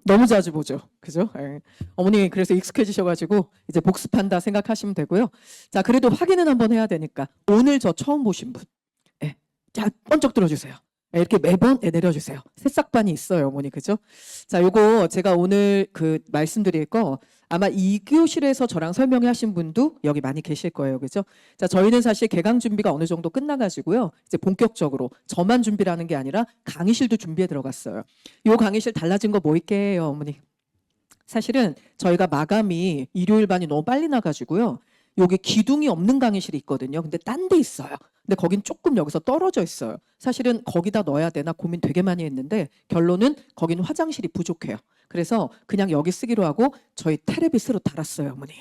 너무 자주 보죠. 그죠? 예. 어머니 그래서 익숙해지셔가지고 이제 복습한다 생각하시면 되고요. 자, 그래도 확인은 한번 해야 되니까 오늘 저 처음 보신 분, 예. 자, 번쩍 들어주세요. 예, 이렇게 매번 내려주세요. 새싹반이 있어요, 어머니. 그죠? 자, 요거 제가 오늘 말씀드릴 거 아마 2교실에서 저랑 설명해 하신 분도 여기 많이 계실 거예요. 그죠? 자, 저희는 사실 개강 준비가 어느 정도 끝나가지고요. 이제 본격적으로 저만 준비라는 게 아니라 강의실도 준비해 들어갔어요. 요 강의실 달라진 거 뭐 있게요, 어머니? 사실은 저희가 마감이 일요일 반이 너무 빨리 나가지고요. 여기 기둥이 없는 강의실이 있거든요. 근데 딴 데 있어요. 근데 거긴 조금 여기서 떨어져 있어요. 사실은 거기다 넣어야 되나 고민 되게 많이 했는데 결론은 거긴 화장실이 부족해요. 그래서 그냥 여기 쓰기로 하고 저희 테레비 새로 달았어요, 어머니.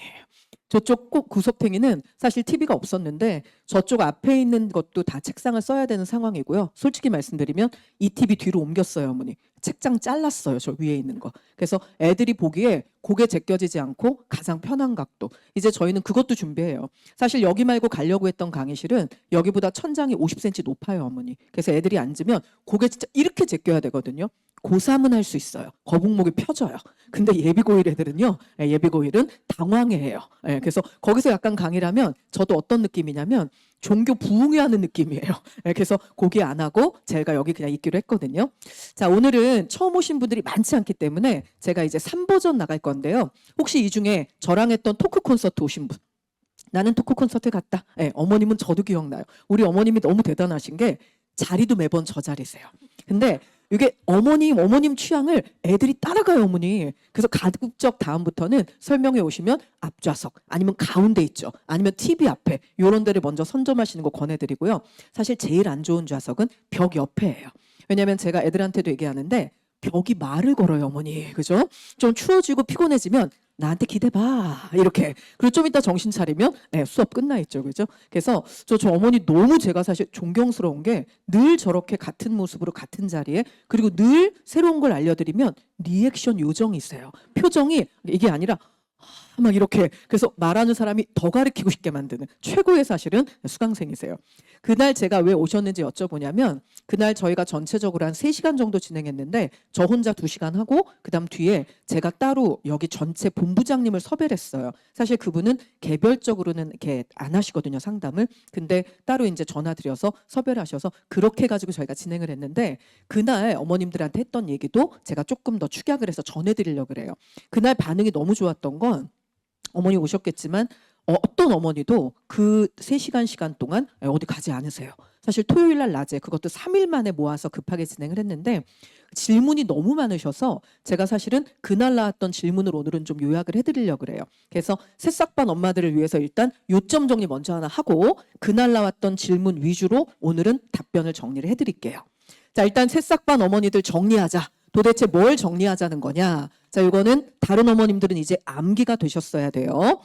저쪽 꼭 구석탱이는 사실 TV가 없었는데 저쪽 앞에 있는 것도 다 책상을 써야 되는 상황이고요. 솔직히 말씀드리면 이 TV 뒤로 옮겼어요, 어머니. 책장 잘랐어요, 저 위에 있는 거. 그래서 애들이 보기에 고개 제껴지지 않고 가장 편한 각도. 이제 저희는 그것도 준비해요. 사실 여기 말고 가려고 했던 강의실은 여기보다 천장이 50cm 높아요, 어머니. 그래서 애들이 앉으면 고개 진짜 이렇게 제껴야 되거든요. 고3은 할 수 있어요. 거북목이 펴져요. 근데 예비고1 애들은요, 예비고1은 당황해해요. 그래서 거기서 약간 강의를 하면 저도 어떤 느낌이냐면 종교 부흥회하는 느낌이에요. 그래서 거기 안 하고 제가 여기 그냥 있기로 했거든요. 자, 오늘은 처음 오신 분들이 많지 않기 때문에 제가 이제 3버전 나갈 건데요. 혹시 이 중에 저랑 했던 토크 콘서트 오신 분? 나는 토크 콘서트 갔다. 어머님은 저도 기억나요. 우리 어머님이 너무 대단하신 게 자리도 매번 저 자리세요. 근데 이게 어머님 취향을 애들이 따라가요, 어머니. 그래서 가급적 다음부터는 설명해 오시면 앞좌석 아니면 가운데 있죠. 아니면 TV 앞에 이런 데를 먼저 선점하시는 거 권해드리고요. 사실 제일 안 좋은 좌석은 벽 옆에예요. 왜냐하면 제가 애들한테도 얘기하는데 벽이 말을 걸어요, 어머니. 그죠? 좀 추워지고 피곤해지면 나한테 기대봐 이렇게. 그리고 좀 이따 정신 차리면 수업 끝나 있죠. 그죠? 그래서 저 어머니 너무 제가 사실 존경스러운 게 늘 저렇게 같은 모습으로 같은 자리에 그리고 늘 새로운 걸 알려드리면 리액션 요정이세요. 표정이 이게 아니라 막 이렇게. 그래서 말하는 사람이 더 가르치고 싶게 만드는 최고의 사실은 수강생이세요. 그날 제가 왜 오셨는지 여쭤보냐면 그날 저희가 전체적으로 한 3시간 정도 진행했는데 저 혼자 2시간 하고 그다음 뒤에 제가 따로 여기 전체 본부장님을 섭외를 했어요. 사실 그분은 개별적으로는 이렇게 안 하시거든요, 상담을. 근데 따로 이제 전화 드려서 섭외를 하셔서 그렇게 해가지고 저희가 진행을 했는데 그날 어머님들한테 했던 얘기도 제가 조금 더 축약을 해서 전해드리려고 그래요. 그날 반응이 너무 좋았던 건 어머니 오셨겠지만 어떤 어머니도 그 3시간 시간 동안 어디 가지 않으세요. 사실 토요일 날 낮에 그것도 3일 만에 모아서 급하게 진행을 했는데 질문이 너무 많으셔서 제가 사실은 그날 나왔던 질문을 오늘은 좀 요약을 해드리려고 그래요. 그래서 새싹반 엄마들을 위해서 일단 요점 정리 먼저 하나 하고 그날 나왔던 질문 위주로 오늘은 답변을 정리를 해드릴게요. 자, 일단 새싹반 어머니들 정리하자. 도대체 뭘 정리하자는 거냐? 자, 이거는 다른 어머님들은 이제 암기가 되셨어야 돼요.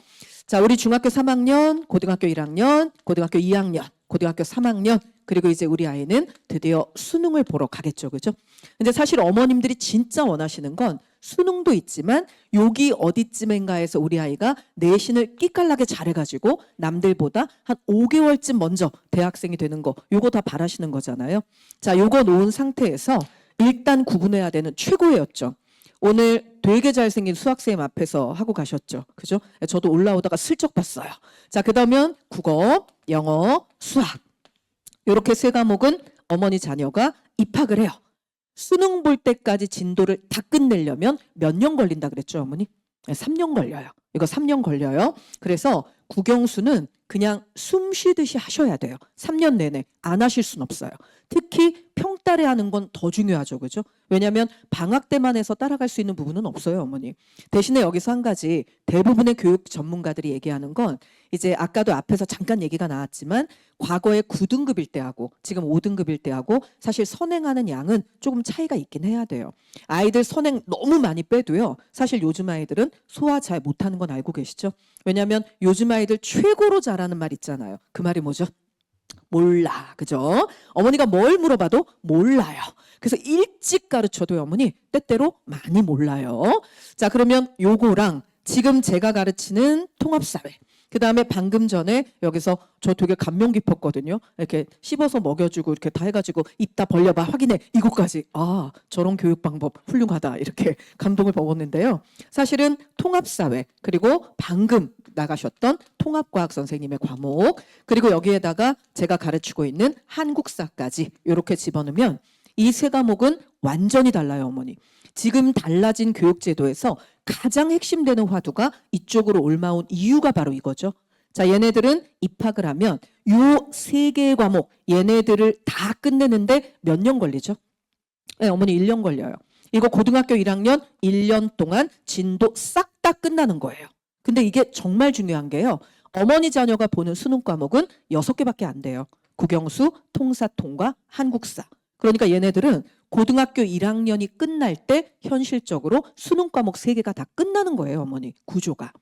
자, 우리 중학교 3학년, 고등학교 1학년, 고등학교 2학년, 고등학교 3학년, 그리고 이제 우리 아이는 드디어 수능을 보러 가겠죠. 그죠? 근데 사실 어머님들이 진짜 원하시는 건 수능도 있지만 여기 어디쯤인가에서 우리 아이가 내신을 끼깔나게 잘해가지고 남들보다 한 5개월쯤 먼저 대학생이 되는 거, 요거 다 바라시는 거잖아요. 자, 요거 놓은 상태에서 일단 구분해야 되는 최고의 요점. 오늘 되게 잘생긴 수학쌤 앞에서 하고 가셨죠. 그죠? 저도 올라오다가 슬쩍 봤어요. 자, 그다음엔 국어, 영어, 수학. 이렇게 3과목은 어머니 자녀가 입학을 해요. 수능 볼 때까지 진도를 다 끝내려면 몇 년 걸린다 그랬죠, 어머니? 3년 걸려요. 이거 3년 걸려요. 그래서 국영수는 그냥 숨 쉬듯이 하셔야 돼요. 3년 내내 안 하실 순 없어요. 특히 평달에 하는 건 더 중요하죠. 그죠? 왜냐하면 방학 때만 해서 따라갈 수 있는 부분은 없어요, 어머니. 대신에 여기서 한 가지 대부분의 교육 전문가들이 얘기하는 건 이제 아까도 앞에서 잠깐 얘기가 나왔지만 과거에 9등급일 때하고 지금 5등급일 때하고 사실 선행하는 양은 조금 차이가 있긴 해야 돼요. 아이들 선행 너무 많이 빼도요. 사실 요즘 아이들은 소화 잘 못하는 건 알고 계시죠? 왜냐하면 요즘 아이들 최고로 잘하는 말 있잖아요. 그 말이 뭐죠? 몰라. 그죠? 어머니가 뭘 물어봐도 몰라요. 그래서 일찍 가르쳐도요, 어머니 때때로 많이 몰라요. 자, 그러면 요거랑 지금 제가 가르치는 통합사회, 그 다음에 방금 전에 여기서 저 되게 감명 깊었거든요. 이렇게 씹어서 먹여주고 이렇게 다 해가지고 입 다 벌려봐 확인해 이것까지. 아, 저런 교육 방법 훌륭하다 이렇게 감동을 먹었는데요. 사실은 통합사회 그리고 방금 나가셨던 통합과학 선생님의 과목 그리고 여기에다가 제가 가르치고 있는 한국사까지 이렇게 집어넣으면 이 세 과목은 완전히 달라요, 어머니. 지금 달라진 교육제도에서 가장 핵심되는 화두가 이쪽으로 올라온 이유가 바로 이거죠. 자, 얘네들은 입학을 하면 요 세 개의 과목 얘네들을 다 끝내는데 몇 년 걸리죠? 네, 어머니 1년 걸려요. 이거 고등학교 1학년 1년 동안 진도 싹 다 끝나는 거예요. 근데 이게 정말 중요한 게요. 어머니 자녀가 보는 수능 과목은 6개밖에 안 돼요. 국영수, 통사, 통과, 한국사. 그러니까 얘네들은 고등학교 1학년이 끝날 때 현실적으로 수능 과목 3개가 다 끝나는 거예요, 어머니. 구조가.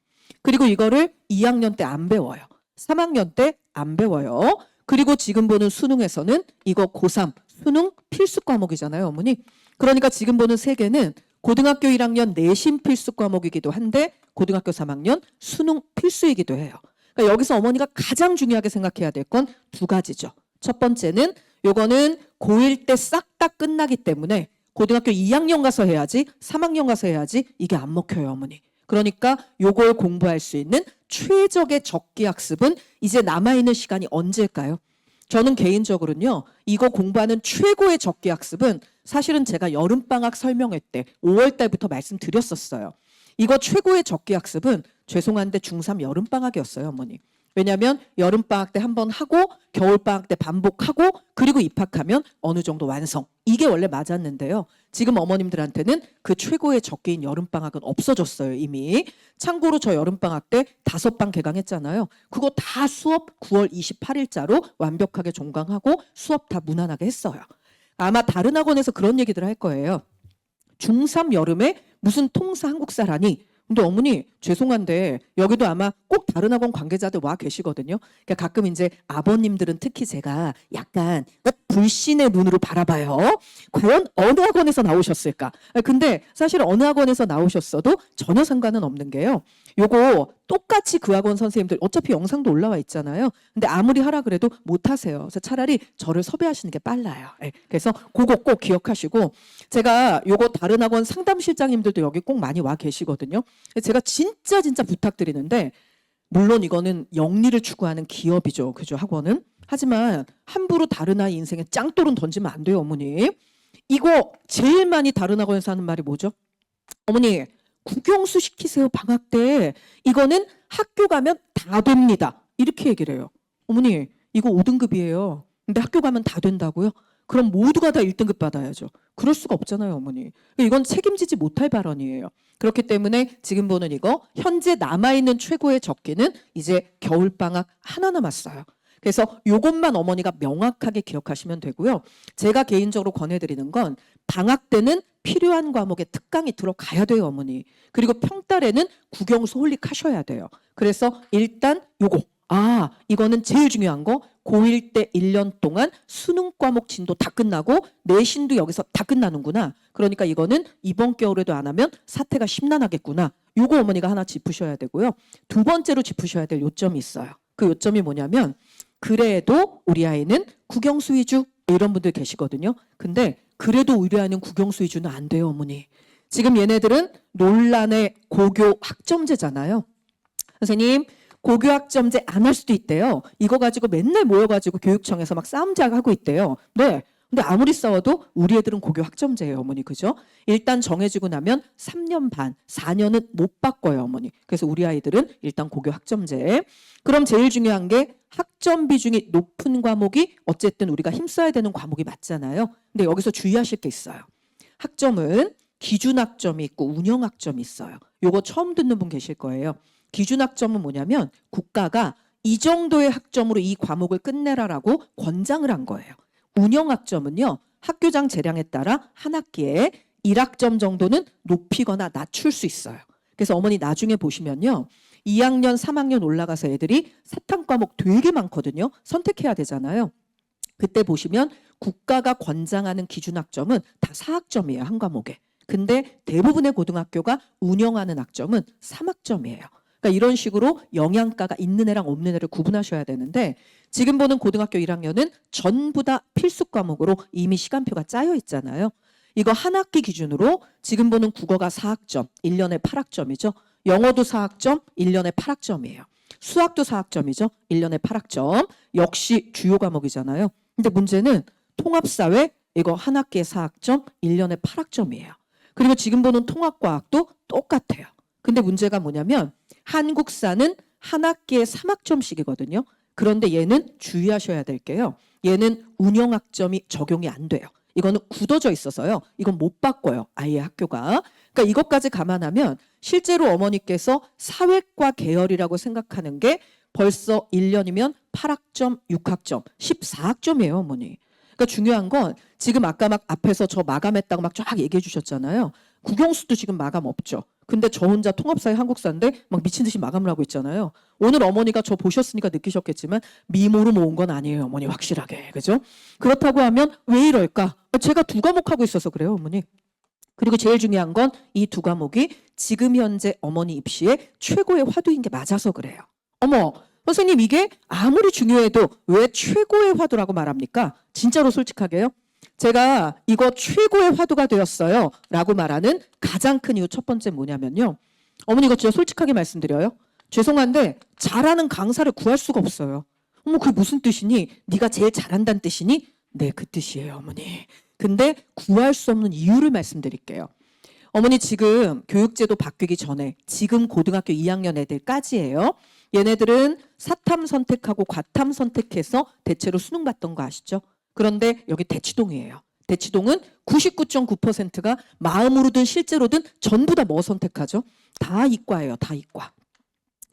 그리고 이거를 2학년 때 안 배워요. 3학년 때 안 배워요. 그리고 지금 보는 수능에서는 이거 고3 수능 필수 과목이잖아요, 어머니. 그러니까 지금 보는 3개는 고등학교 1학년 내신 필수 과목이기도 한데 고등학교 3학년 수능 필수이기도 해요. 그러니까 여기서 어머니가 가장 중요하게 생각해야 될 건 2가지죠. 첫 번째는 요거는 고1 때 싹 다 끝나기 때문에 고등학교 2학년 가서 해야지 3학년 가서 해야지 이게 안 먹혀요, 어머니. 그러니까 요걸 공부할 수 있는 최적의 적기 학습은 이제 남아있는 시간이 언제일까요? 저는 개인적으로는요. 이거 공부하는 최고의 적기 학습은 사실은 제가 여름방학 설명회 때 5월 달부터 말씀드렸었어요. 이거 최고의 적기 학습은 죄송한데 중3 여름방학이었어요, 어머니. 왜냐하면 여름방학 때 한 번 하고 겨울방학 때 반복하고 그리고 입학하면 어느 정도 완성. 이게 원래 맞았는데요. 지금 어머님들한테는 그 최고의 적기인 여름방학은 없어졌어요, 이미. 참고로 저 여름방학 때 5방 개강했잖아요. 그거 다 수업 9월 28일자로 완벽하게 종강하고 수업 다 무난하게 했어요. 아마 다른 학원에서 그런 얘기들 할 거예요. 중3 여름에 무슨 통사 한국사라니. 근데 어머니 죄송한데 여기도 아마 꼭 다른 학원 관계자들 와 계시거든요. 그러니까 가끔 이제 아버님들은 특히 제가 약간 불신의 눈으로 바라봐요. 과연 어느 학원에서 나오셨을까? 근데 사실 어느 학원에서 나오셨어도 전혀 상관은 없는 게요. 요거 똑같이 그 학원 선생님들 어차피 영상도 올라와 있잖아요. 근데 아무리 하라 그래도 못 하세요. 그래서 차라리 저를 섭외하시는 게 빨라요. 그래서 그거 꼭 기억하시고 제가 요거 다른 학원 상담실장님들도 여기 꼭 많이 와 계시거든요. 제가 진짜 부탁드리는데 물론 이거는 영리를 추구하는 기업이죠. 그죠? 학원은. 하지만 함부로 다른 아이 인생에 짱돌은 던지면 안 돼요, 어머니. 이거 제일 많이 다른 학원에서 하는 말이 뭐죠? 어머니 국영수 시키세요, 방학 때. 이거는 학교 가면 다 됩니다. 이렇게 얘기를 해요. 어머니 이거 5등급이에요. 근데 학교 가면 다 된다고요? 그럼 모두가 다 1등급 받아야죠. 그럴 수가 없잖아요, 어머니. 이건 책임지지 못할 발언이에요. 그렇기 때문에 지금 보는 이거 현재 남아있는 최고의 적기는 이제 겨울방학 하나 남았어요. 그래서 이것만 어머니가 명확하게 기억하시면 되고요. 제가 개인적으로 권해드리는 건 방학 때는 필요한 과목에 특강이 들어가야 돼요, 어머니. 그리고 평달에는 국영수 홀릭 하셔야 돼요. 그래서 일단 요거. 이거는 제일 중요한 거. 고1 때 1년 동안 수능 과목 진도 다 끝나고 내신도 여기서 다 끝나는구나. 그러니까 이거는 이번 겨울에도 안 하면 사태가 심란하겠구나. 요거 어머니가 하나 짚으셔야 되고요. 2번째로 짚으셔야 될 요점이 있어요. 그 요점이 뭐냐면 그래도 우리 아이는 국영수 위주 이런 분들 계시거든요. 근데 그래도 우리 아이는 국영수 위주는 안 돼요, 어머니. 지금 얘네들은 논란의 고교 학점제잖아요. 선생님 고교 학점제 안 할 수도 있대요. 이거 가지고 맨날 모여가지고 교육청에서 막 싸움자하고 있대요. 네. 근데 아무리 싸워도 우리 애들은 고교 학점제예요, 어머니. 그죠? 일단 정해지고 나면 3년 반, 4년은 못 바꿔요, 어머니. 그래서 우리 아이들은 일단 고교 학점제. 그럼 제일 중요한 게 학점 비중이 높은 과목이 어쨌든 우리가 힘써야 되는 과목이 맞잖아요. 근데 여기서 주의하실 게 있어요. 학점은 기준 학점이 있고 운영 학점이 있어요. 요거 처음 듣는 분 계실 거예요. 기준 학점은 뭐냐면 국가가 이 정도의 학점으로 이 과목을 끝내라라고 권장을 한 거예요. 운영 학점은요. 학교장 재량에 따라 한 학기에 1학점 정도는 높이거나 낮출 수 있어요. 그래서 어머니 나중에 보시면요. 2학년, 3학년 올라가서 애들이 사탐 과목 되게 많거든요. 선택해야 되잖아요. 그때 보시면 국가가 권장하는 기준 학점은 다 4학점이에요. 한 과목에. 근데 대부분의 고등학교가 운영하는 학점은 3학점이에요. 그러니까 그러니까 이런 식으로 영양가가 있는 애랑 없는 애를 구분하셔야 되는데 지금 보는 고등학교 1학년은 전부 다 필수 과목으로 이미 시간표가 짜여 있잖아요. 이거 한 학기 기준으로 지금 보는 국어가 4학점, 1년에 8학점이죠. 영어도 4학점, 1년에 8학점이에요. 수학도 4학점이죠. 1년에 8학점. 역시 주요 과목이잖아요. 근데 문제는 통합사회 이거 한 학기에 4학점, 1년에 8학점이에요. 그리고 지금 보는 통합과학도 똑같아요. 근데 문제가 뭐냐면 한국사는 한 학기에 3학점씩이거든요. 그런데 얘는 주의하셔야 될 게요. 얘는 운영학점이 적용이 안 돼요. 이거는 굳어져 있어서요. 이건 못 바꿔요. 아이의 학교가. 그러니까 이것까지 감안하면 실제로 어머니께서 사회과 계열이라고 생각하는 게 벌써 1년이면 8학점, 6학점, 14학점이에요, 어머니. 그러니까 중요한 건 지금 아까 막 앞에서 저 마감했다고 막 쫙 얘기해 주셨잖아요. 국영수도 지금 마감 없죠. 근데 저 혼자 통합사회 한국사인데 막 미친 듯이 마감을 하고 있잖아요. 오늘 어머니가 저 보셨으니까 느끼셨겠지만 미모로 모은 건 아니에요, 어머니 확실하게. 그죠? 그렇다고 하면 왜 이럴까? 제가 2과목 하고 있어서 그래요, 어머니. 그리고 제일 중요한 건 이 2과목이 지금 현재 어머니 입시의 최고의 화두인 게 맞아서 그래요. 어머, 선생님 이게 아무리 중요해도 왜 최고의 화두라고 말합니까? 진짜로 솔직하게요. 제가 이거 최고의 화두가 되었어요 라고 말하는 가장 큰 이유 첫 번째 뭐냐면요. 어머니 이거 진짜 솔직하게 말씀드려요. 죄송한데 잘하는 강사를 구할 수가 없어요. 어머 그게 무슨 뜻이니? 네가 제일 잘한다는 뜻이니? 네, 그 뜻이에요, 어머니. 근데 구할 수 없는 이유를 말씀드릴게요. 어머니 지금 교육제도 바뀌기 전에 지금 고등학교 2학년 애들까지예요. 얘네들은 사탐 선택하고 과탐 선택해서 대체로 수능 봤던 거 아시죠? 그런데 여기 대치동이에요. 대치동은 99.9%가 마음으로든 실제로든 전부 다 뭐 선택하죠? 다 이과예요. 다 이과.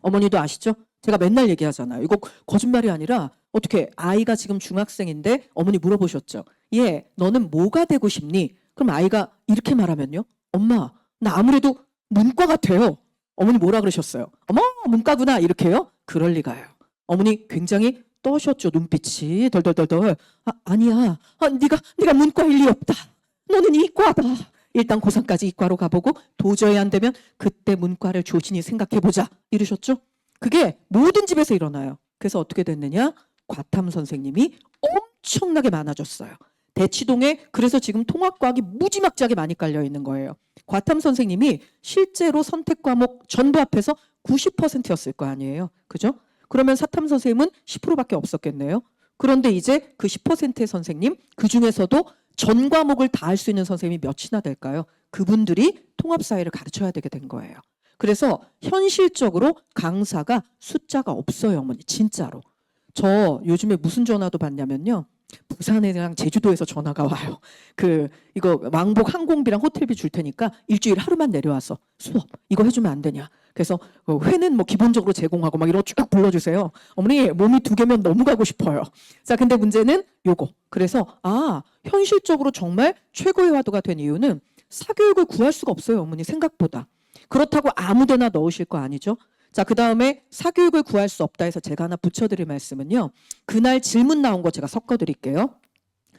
어머니도 아시죠? 제가 맨날 얘기하잖아요. 이거 거짓말이 아니라 어떻게 아이가 지금 중학생인데 어머니 물어보셨죠? 얘 너는 뭐가 되고 싶니? 그럼 아이가 이렇게 말하면요. 엄마 나 아무래도 문과 같아요. 어머니 뭐라 그러셨어요? 어머 문과구나 이렇게요? 그럴 리가요. 어머니 굉장히 떠셨죠. 눈빛이 덜덜덜덜. 아니야. 네가 문과일 리 없다. 너는 이과다. 일단 고3까지 이과로 가보고 도저히 안 되면 그때 문과를 조신히 생각해보자. 이러셨죠? 그게 모든 집에서 일어나요. 그래서 어떻게 됐느냐? 과탐 선생님이 엄청나게 많아졌어요. 대치동에 그래서 지금 통합과학이 무지막지하게 많이 깔려 있는 거예요. 과탐 선생님이 실제로 선택 과목 전부 합해서 90%였을 거 아니에요. 그죠? 그러면 사탐 선생님은 10%밖에 없었겠네요. 그런데 이제 그 10%의 선생님 그중에서도 전 과목을 다 할 수 있는 선생님이 몇이나 될까요? 그분들이 통합사회를 가르쳐야 되게 된 거예요. 그래서 현실적으로 강사가 숫자가 없어요, 어머니. 진짜로. 저 요즘에 무슨 전화도 받냐면요. 부산이랑 제주도에서 전화가 와요. 이거 왕복 항공비랑 호텔비 줄 테니까 일주일 하루만 내려와서 수업 이거 해주면 안 되냐. 그래서 회는 뭐 기본적으로 제공하고 막 이런 쭉 불러주세요. 어머니 몸이 2개면 너무 가고 싶어요. 자, 근데 문제는 요거. 그래서 현실적으로 정말 최고의 화두가 된 이유는 사교육을 구할 수가 없어요, 어머니 생각보다. 그렇다고 아무데나 넣으실 거 아니죠? 자, 그 다음에 사교육을 구할 수 없다 해서 제가 하나 붙여드릴 말씀은요. 그날 질문 나온 거 제가 섞어드릴게요.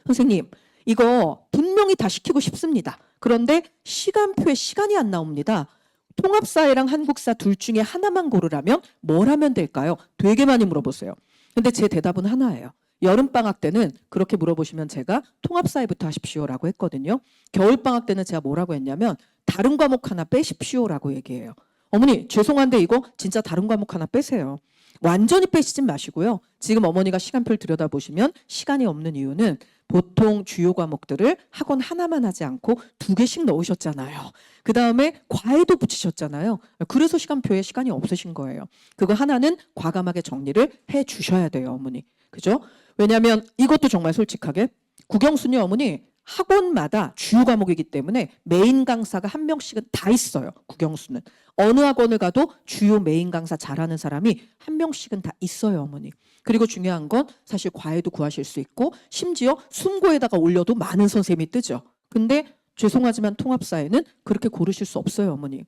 선생님, 이거 분명히 다 시키고 싶습니다. 그런데 시간표에 시간이 안 나옵니다. 통합사회랑 한국사 둘 중에 하나만 고르라면 뭘 하면 될까요? 되게 많이 물어보세요. 근데 제 대답은 하나예요. 여름방학 때는 그렇게 물어보시면 제가 통합사회부터 하십시오라고 했거든요. 겨울방학 때는 제가 뭐라고 했냐면 다른 과목 하나 빼십시오라고 얘기해요. 어머니 죄송한데 이거 진짜 다른 과목 하나 빼세요. 완전히 빼시진 마시고요. 지금 어머니가 시간표를 들여다보시면 시간이 없는 이유는 보통 주요 과목들을 학원 하나만 하지 않고 2개씩 넣으셨잖아요. 그 다음에 과외도 붙이셨잖아요. 그래서 시간표에 시간이 없으신 거예요. 그거 하나는 과감하게 정리를 해 주셔야 돼요, 어머니. 그죠? 왜냐하면 이것도 정말 솔직하게 국영수는요, 어머니 학원마다 주요 과목이기 때문에 메인 강사가 한 명씩은 다 있어요. 국영수는. 어느 학원을 가도 주요 메인 강사 잘하는 사람이 한 명씩은 다 있어요, 어머니. 그리고 중요한 건 사실 과외도 구하실 수 있고 심지어 숨고에다가 올려도 많은 선생님이 뜨죠. 근데 죄송하지만 통합사회는 그렇게 고르실 수 없어요, 어머니.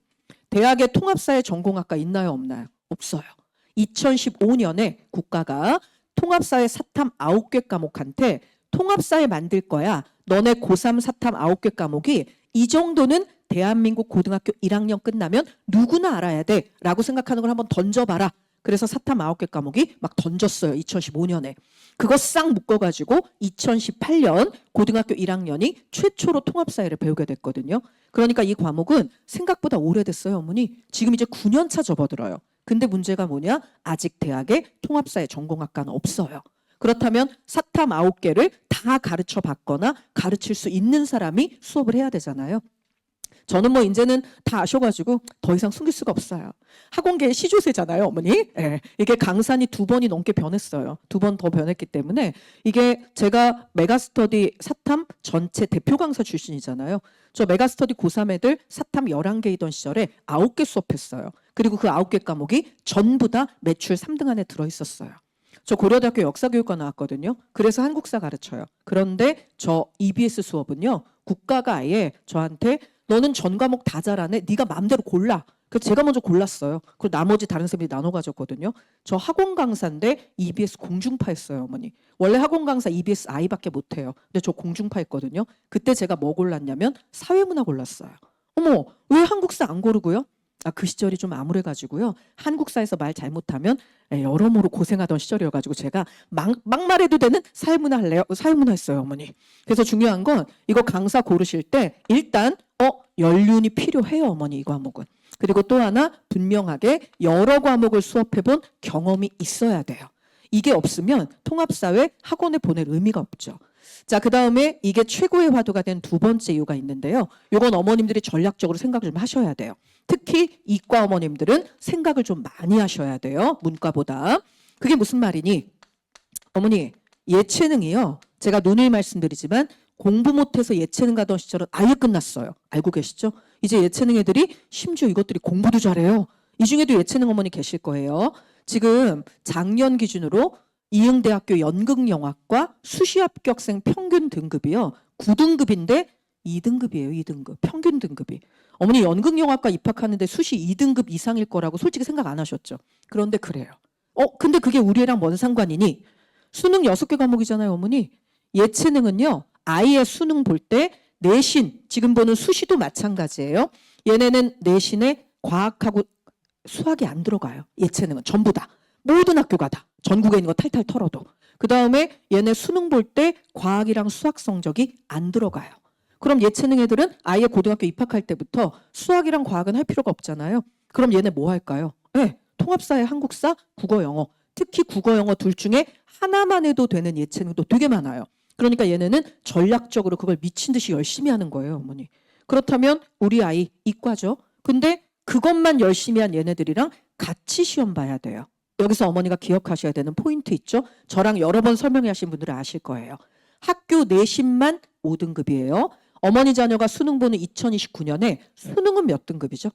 대학에 통합사회 전공학과 있나요, 없나요? 없어요. 2015년에 국가가 통합사회 사탐 9개 과목한테 통합사회 만들 거야. 너네 고3 사탐 9개 과목이 이 정도는 대한민국 고등학교 1학년 끝나면 누구나 알아야 돼라고 생각하는 걸 한번 던져봐라. 그래서 사탐 9개 과목이 막 던졌어요. 2015년에. 그거 싹 묶어가지고 2018년 고등학교 1학년이 최초로 통합사회를 배우게 됐거든요. 그러니까 이 과목은 생각보다 오래됐어요, 어머니. 지금 이제 9년 차 접어들어요. 근데 문제가 뭐냐? 아직 대학에 통합사회 전공학과는 없어요. 그렇다면 사탐 9개를 다 가르쳐 봤거나 가르칠 수 있는 사람이 수업을 해야 되잖아요. 저는 뭐 이제는 다 아셔가지고 더 이상 숨길 수가 없어요. 학원계의 시조세잖아요, 어머니. 예, 이게 강산이 2번이 넘게 변했어요. 2번 더 변했기 때문에 이게 제가 메가스터디 사탐 전체 대표 강사 출신이잖아요. 저 메가스터디 고3 애들 사탐 11개이던 시절에 9개 수업했어요. 그리고 그 9개 과목이 전부 다 매출 3등 안에 들어있었어요. 저 고려대학교 역사교육과 나왔거든요. 그래서 한국사 가르쳐요. 그런데 저 EBS 수업은요. 국가가 아예 저한테 너는 전 과목 다 잘하네. 네가 마음대로 골라. 그래서 제가 먼저 골랐어요. 그리고 나머지 다른 선생님들이 나눠 가졌거든요. 저 학원 강사인데 EBS 공중파였어요, 어머니. 원래 학원 강사 EBS I밖에 못해요. 근데 저 공중파였거든요. 그때 제가 뭐 골랐냐면 사회문화 골랐어요. 어머, 왜 한국사 안 고르고요? 그 시절이 좀 암울해가지고요. 한국사에서 말 잘못하면 여러모로 고생하던 시절이어가지고 제가 막말해도 되는 사회문화 할래요? 사회문화 했어요, 어머니. 그래서 중요한 건 이거 강사 고르실 때 일단 연륜이 필요해요, 어머니, 이 과목은. 그리고 또 하나 분명하게 여러 과목을 수업해본 경험이 있어야 돼요. 이게 없으면 통합사회 학원에 보낼 의미가 없죠. 자, 그 다음에 이게 최고의 화두가 된 두 번째 이유가 있는데요. 이건 어머님들이 전략적으로 생각을 좀 하셔야 돼요. 특히 이과 어머님들은 생각을 좀 많이 하셔야 돼요. 문과보다. 그게 무슨 말이니? 어머니, 예체능이요. 제가 누누이 말씀드리지만 공부 못해서 예체능 가던 시절은 아예 끝났어요. 알고 계시죠? 이제 예체능 애들이 심지어 이것들이 공부도 잘해요. 이 중에도 예체능 어머니 계실 거예요. 지금 작년 기준으로 이응대학교 연극영화과 수시 합격생 평균 등급이요. 9등급인데 2등급이에요. 2등급. 평균 등급이. 어머니 연극영화과 입학하는데 수시 2등급 이상일 거라고 솔직히 생각 안 하셨죠? 그런데 그래요. 근데 그게 우리 애랑 뭔 상관이니? 수능 6개 과목이잖아요, 어머니. 예체능은요. 아이의 수능 볼 때 내신, 지금 보는 수시도 마찬가지예요. 얘네는 내신에 과학하고 수학이 안 들어가요. 예체능은 전부 다. 모든 학교가 다. 전국에 있는 거 탈탈 털어도. 그 다음에 얘네 수능 볼 때 과학이랑 수학 성적이 안 들어가요. 그럼 예체능 애들은 아예 고등학교 입학할 때부터 수학이랑 과학은 할 필요가 없잖아요. 그럼 얘네 뭐 할까요? 네, 통합사회, 한국사, 국어, 영어. 특히 국어, 영어 둘 중에 하나만 해도 되는 예체능도 되게 많아요. 그러니까 얘네는 전략적으로 그걸 미친 듯이 열심히 하는 거예요, 어머니. 그렇다면 우리 아이 이과죠. 근데 그것만 열심히 한 얘네들이랑 같이 시험 봐야 돼요. 여기서 어머니가 기억하셔야 되는 포인트 있죠? 저랑 여러 번 설명해 하신 분들은 아실 거예요. 학교 내신만 5등급이에요. 어머니 자녀가 수능 보는 2029년에 수능은 몇 등급이죠?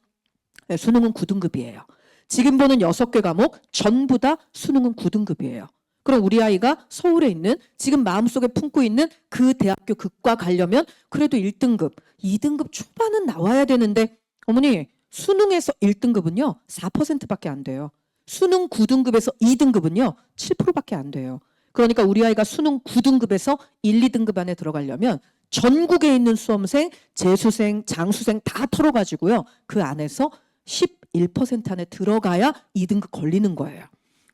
네, 수능은 9등급이에요. 지금 보는 6개 과목 전부 다 수능은 9등급이에요. 그럼 우리 아이가 서울에 있는 지금 마음속에 품고 있는 그 대학교 극과 가려면 그래도 1등급, 2등급 초반은 나와야 되는데 어머니 수능에서 1등급은요 4%밖에 안 돼요. 수능 9등급에서 2등급은요 7%밖에 안 돼요. 그러니까 우리 아이가 수능 9등급에서 1, 2등급 안에 들어가려면 전국에 있는 수험생, 재수생, 장수생 다 털어가지고요. 그 안에서 11% 안에 들어가야 2등급 걸리는 거예요.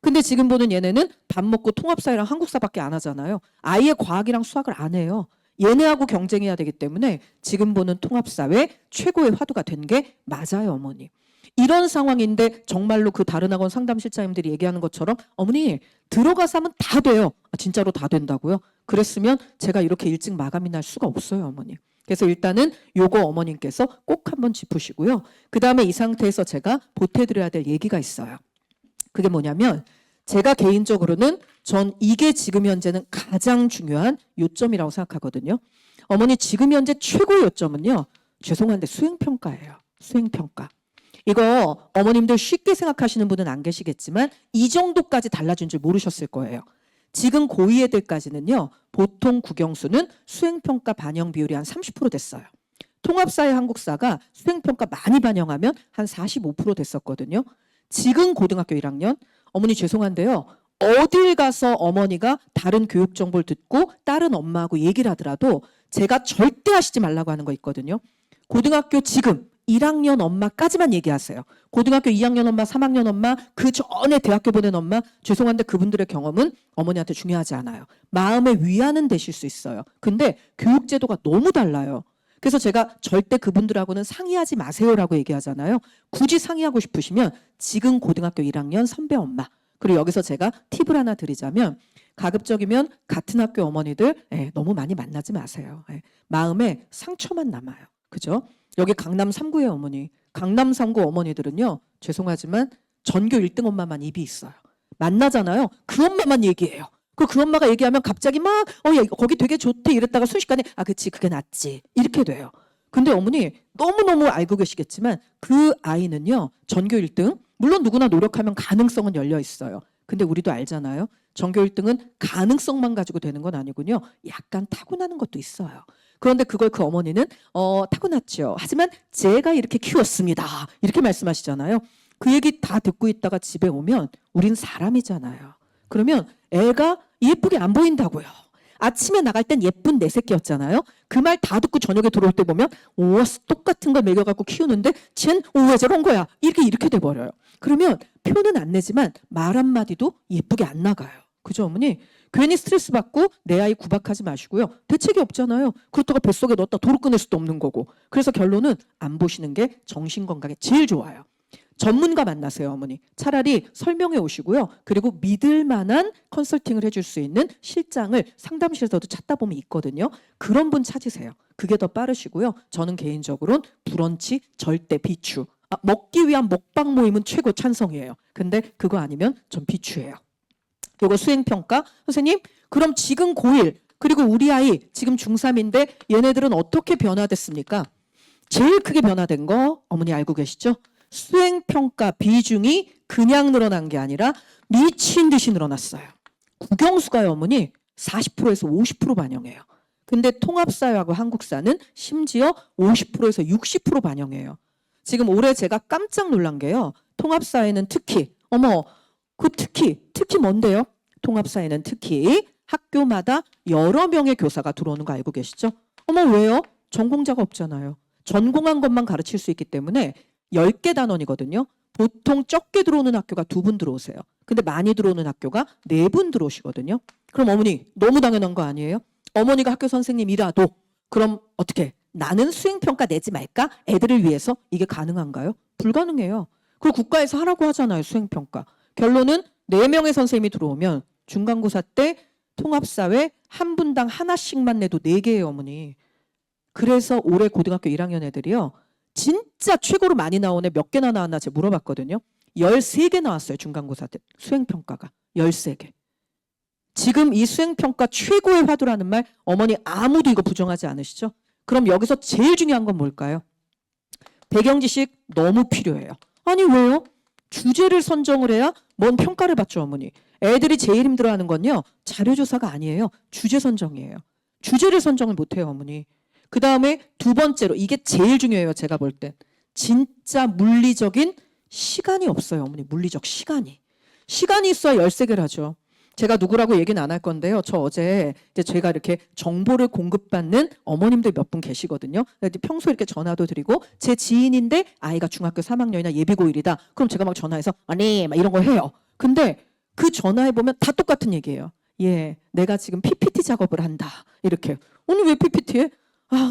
근데 지금 보는 얘네는 밥 먹고 통합사회랑 한국사밖에 안 하잖아요. 아예 과학이랑 수학을 안 해요. 얘네하고 경쟁해야 되기 때문에 지금 보는 통합사회 최고의 화두가 된 게 맞아요, 어머니. 이런 상황인데 정말로 그 다른 학원 상담실장님들이 얘기하는 것처럼 어머니 들어가서 하면 다 돼요. 진짜로 다 된다고요? 그랬으면 제가 이렇게 일찍 마감이 날 수가 없어요, 어머니. 그래서 일단은 요거 어머님께서 꼭 한번 짚으시고요. 그 다음에 이 상태에서 제가 보태드려야 될 얘기가 있어요. 그게 뭐냐면 제가 개인적으로는 전 이게 지금 현재는 가장 중요한 요점이라고 생각하거든요. 어머니 지금 현재 최고의 요점은요. 죄송한데 수행평가예요. 수행평가. 이거 어머님들 쉽게 생각하시는 분은 안 계시겠지만 이 정도까지 달라진 줄 모르셨을 거예요. 지금 고2 애들까지는요. 보통 국영수는 수행평가 반영 비율이 한 30% 됐어요. 통합사회 한국사가 수행평가 많이 반영하면 한 45% 됐었거든요. 지금 고등학교 1학년 어머니 죄송한데요. 어딜 가서 어머니가 다른 교육 정보를 듣고 다른 엄마하고 얘기를 하더라도 제가 절대 하시지 말라고 하는 거 있거든요. 고등학교 지금 1학년 엄마까지만 얘기하세요. 고등학교 2학년 엄마, 3학년 엄마, 그 전에 대학교 보낸 엄마, 죄송한데 그분들의 경험은 어머니한테 중요하지 않아요. 마음의 위안은 되실 수 있어요. 근데 교육 제도가 너무 달라요. 그래서 제가 절대 그분들하고는 상의하지 마세요라고 얘기하잖아요. 굳이 상의하고 싶으시면 지금 고등학교 1학년 선배 엄마, 그리고 여기서 제가 팁을 하나 드리자면 가급적이면 같은 학교 어머니들 너무 많이 만나지 마세요. 마음에 상처만 남아요. 그죠? 여기 강남 3구의 어머니, 강남 3구 어머니들은요, 죄송하지만 전교 1등 엄마만 입이 있어요. 만나잖아요. 그 엄마만 얘기해요. 그 엄마가 얘기하면 갑자기 막 야, 거기 되게 좋대 이랬다가 순식간에 그치 그게 낫지 이렇게 돼요. 근데 어머니 너무너무 알고 계시겠지만 그 아이는요, 전교 1등 물론 누구나 노력하면 가능성은 열려 있어요. 근데 우리도 알잖아요. 전교 1등은 가능성만 가지고 되는 건 아니군요. 약간 타고나는 것도 있어요. 그런데 그걸 그 어머니는 타고났죠. 하지만 제가 이렇게 키웠습니다. 이렇게 말씀하시잖아요. 그 얘기 다 듣고 있다가 집에 오면 우린 사람이잖아요. 그러면 애가 예쁘게 안 보인다고요. 아침에 나갈 땐 예쁜 내 새끼였잖아요. 그 말 다 듣고 저녁에 들어올 때 보면 똑같은 걸 먹여갖고 키우는데 쟨 왜 저런 거야. 이렇게 돼버려요. 그러면 표는 안 내지만 말 한마디도 예쁘게 안 나가요. 그죠 어머니? 괜히 스트레스 받고 내 아이 구박하지 마시고요. 대책이 없잖아요. 그렇다가 뱃속에 넣었다 도로 끊을 수도 없는 거고. 그래서 결론은 안 보시는 게 정신건강에 제일 좋아요. 전문가 만나세요 어머니. 차라리 설명해 오시고요. 그리고 믿을 만한 컨설팅을 해줄 수 있는 실장을 상담실에서도 찾다 보면 있거든요. 그런 분 찾으세요. 그게 더 빠르시고요. 저는 개인적으로는 브런치 절대 비추. 먹기 위한 먹방 모임은 최고 찬성이에요. 근데 그거 아니면 전 비추예요. 요거 수행평가. 선생님 그럼 지금 고1 그리고 우리 아이 지금 중3인데 얘네들은 어떻게 변화됐습니까? 제일 크게 변화된 거 어머니 알고 계시죠? 수행평가 비중이 그냥 늘어난 게 아니라 미친 듯이 늘어났어요. 국영수가요 어머니 40%에서 50% 반영해요. 근데 통합사회하고 한국사는 심지어 50%에서 60% 반영해요. 지금 올해 제가 깜짝 놀란 게요. 통합사회는 특히 특히 뭔데요? 통합사회는 특히 학교마다 여러 명의 교사가 들어오는 거 알고 계시죠? 왜요? 전공자가 없잖아요. 전공한 것만 가르칠 수 있기 때문에 10개 단원이거든요. 보통 적게 들어오는 학교가 2분 들어오세요. 근데 많이 들어오는 학교가 4분 들어오시거든요. 그럼 어머니 너무 당연한 거 아니에요? 어머니가 학교 선생님이라도 그럼 어떻게 나는 수행평가 내지 말까? 애들을 위해서 이게 가능한가요? 불가능해요. 그리고 국가에서 하라고 하잖아요. 수행평가. 결론은 4명의 선생님이 들어오면 중간고사 때 통합사회 한 분당 하나씩만 내도 4개예요 어머니. 그래서 올해 고등학교 1학년 애들이요. 진짜 최고로 많이 나온 애 몇 개나 나왔나 제가 물어봤거든요. 13개 나왔어요. 중간고사 때 수행평가가 13개. 지금 이 수행평가 최고의 화두라는 말 어머니 아무도 이거 부정하지 않으시죠? 그럼 여기서 제일 중요한 건 뭘까요? 배경지식 너무 필요해요. 아니 왜요? 주제를 선정을 해야 뭔 평가를 받죠 어머니. 애들이 제일 힘들어하는 건요. 자료조사가 아니에요. 주제 선정이에요. 주제를 선정을 못해요 어머니. 그 다음에 2번째로 이게 제일 중요해요. 제가 볼 땐. 진짜 물리적인 시간이 없어요 어머니. 물리적 시간이. 시간이 있어야 13개를 하죠. 제가 누구라고 얘기는 안 할 건데요. 저 어제 이제 제가 이렇게 정보를 공급받는 어머님들 몇 분 계시거든요. 평소에 이렇게 전화도 드리고 제 지인인데 아이가 중학교 3학년이나 예비고1이다. 그럼 제가 막 전화해서 언니 막 이런 거 해요. 근데 그 전화해 보면 다 똑같은 얘기예요. 내가 지금 PPT 작업을 한다. 이렇게. 언니 왜 PPT해?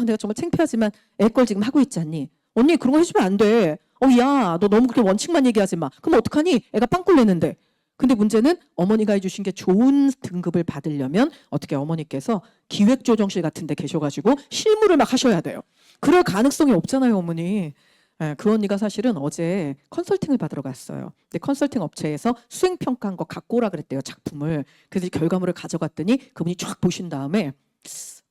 내가 정말 창피하지만 애 걸 지금 하고 있지 않니? 언니 그런 거 해주면 안 돼. 야, 너 너무 그렇게 원칙만 얘기하지 마. 그럼 어떡하니? 애가 빵꿀 내는데. 근데 문제는 어머니가 해주신 게 좋은 등급을 받으려면 어떻게 어머니께서 기획조정실 같은 데 계셔가지고 실무를 막 하셔야 돼요. 그럴 가능성이 없잖아요 어머니. 그 언니가 사실은 어제 컨설팅을 받으러 갔어요. 근데 컨설팅 업체에서 수행평가한 거 갖고 오라 그랬대요 작품을. 그래서 결과물을 가져갔더니 그분이 쫙 보신 다음에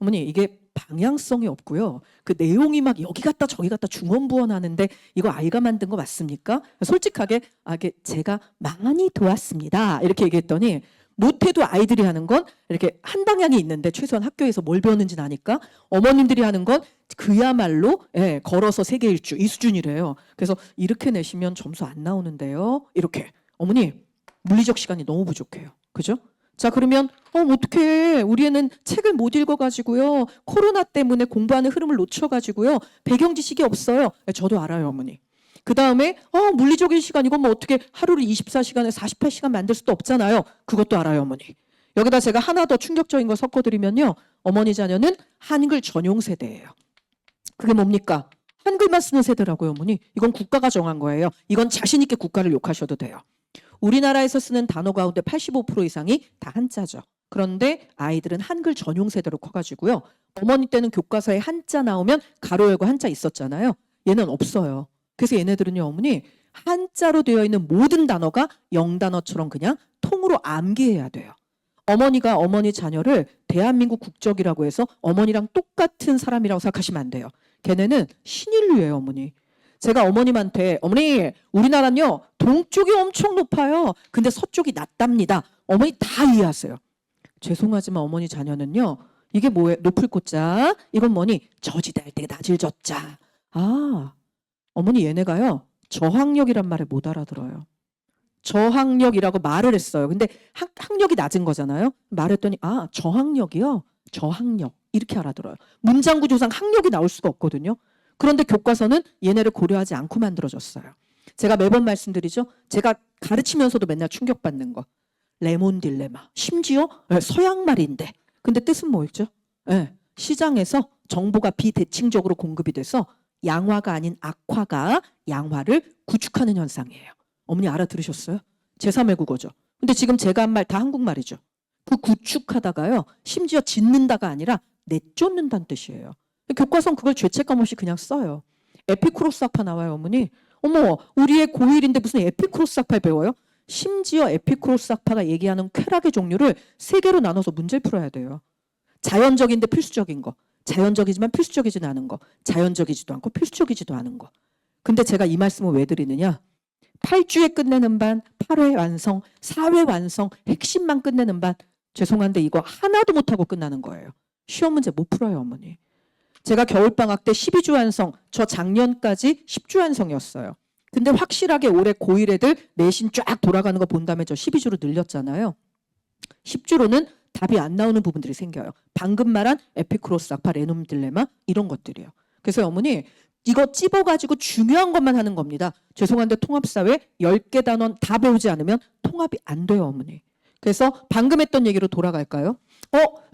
어머니 이게 방향성이 없고요. 그 내용이 막 여기 갔다 저기 갔다 중원부원하는데 이거 아이가 만든 거 맞습니까? 솔직하게 이게 제가 많이 도왔습니다. 이렇게 얘기했더니 못해도 아이들이 하는 건 이렇게 한 방향이 있는데 최소한 학교에서 뭘 배웠는지는 아니까 어머님들이 하는 건 그야말로 걸어서 세계 일주 이 수준이래요. 그래서 이렇게 내시면 점수 안 나오는데요. 이렇게 어머니 물리적 시간이 너무 부족해요. 그죠? 자, 그러면 어떻게 우리 애는 책을 못 읽어가지고요. 코로나 때문에 공부하는 흐름을 놓쳐가지고요. 배경 지식이 없어요. 네, 저도 알아요, 어머니. 그 다음에 물리적인 시간 이건 뭐 어떻게 하루를 24시간에 48시간 만들 수도 없잖아요. 그것도 알아요, 어머니. 여기다 제가 하나 더 충격적인 거 섞어드리면요. 어머니 자녀는 한글 전용 세대예요. 그게 뭡니까? 한글만 쓰는 세대라고요, 어머니. 이건 국가가 정한 거예요. 이건 자신 있게 국가를 욕하셔도 돼요. 우리나라에서 쓰는 단어 가운데 85% 이상이 다 한자죠. 그런데 아이들은 한글 전용 세대로 커가지고요. 어머니 때는 교과서에 한자 나오면 가로 열고 한자 있었잖아요. 얘는 없어요. 그래서 얘네들은요, 어머니 한자로 되어 있는 모든 단어가 영단어처럼 그냥 통으로 암기해야 돼요. 어머니가 어머니 자녀를 대한민국 국적이라고 해서 어머니랑 똑같은 사람이라고 생각하시면 안 돼요. 걔네는 신인류예요, 어머니. 제가 어머님한테 어머니 우리나라는요 동쪽이 엄청 높아요. 근데 서쪽이 낮답니다. 어머니 다 이해하세요. 죄송하지만 어머니 자녀는요 이게 뭐예요? 높을 꽃자 이건 뭐니? 저지대할 때 낮을 젖자. 아 어머니 얘네가요 저항력이란 말을 못 알아들어요. 저항력이라고 말을 했어요. 근데 학력이 낮은 거잖아요. 말했더니 저항력이요? 저항력 이렇게 알아들어요. 문장 구조상 학력이 나올 수가 없거든요. 그런데 교과서는 얘네를 고려하지 않고 만들어졌어요. 제가 매번 말씀드리죠. 제가 가르치면서도 맨날 충격받는 거. 레몬 딜레마. 심지어 서양말인데. 근데 뜻은 뭐였죠? 시장에서 정보가 비대칭적으로 공급이 돼서 양화가 아닌 악화가 양화를 구축하는 현상이에요. 어머니 알아들으셨어요? 제3의 국어죠. 근데 지금 제가 한 말 다 한국말이죠. 그 구축하다가요. 심지어 짓는다가 아니라 내쫓는다는 뜻이에요. 교과서는 그걸 죄책감 없이 그냥 써요. 에피쿠로스 학파 나와요, 어머니. 어머, 우리 애 고1인데 무슨 에피쿠로스 학파를 배워요? 심지어 에피쿠로스 학파가 얘기하는 쾌락의 종류를 3개로 나눠서 문제를 풀어야 돼요. 자연적인데 필수적인 거, 자연적이지만 필수적이지 않은 거, 자연적이지도 않고 필수적이지도 않은 거. 근데 제가 이 말씀을 왜 드리느냐? 8주에 끝내는 반, 8회 완성, 4회 완성, 핵심만 끝내는 반. 죄송한데 이거 하나도 못하고 끝나는 거예요. 시험 문제 못 풀어요, 어머니. 제가 겨울방학 때 12주 완성, 저 작년까지 10주 완성이었어요. 근데 확실하게 올해 고1 애들 내신 쫙 돌아가는 거 본 다음에 저 12주로 늘렸잖아요. 10주로는 답이 안 나오는 부분들이 생겨요. 방금 말한 에피쿠로스 학파, 레몬 딜레마 이런 것들이요. 그래서 어머니 이거 찝어가지고 중요한 것만 하는 겁니다. 죄송한데 통합사회 10개 단원 다 배우지 않으면 통합이 안 돼요, 어머니. 그래서 방금 했던 얘기로 돌아갈까요?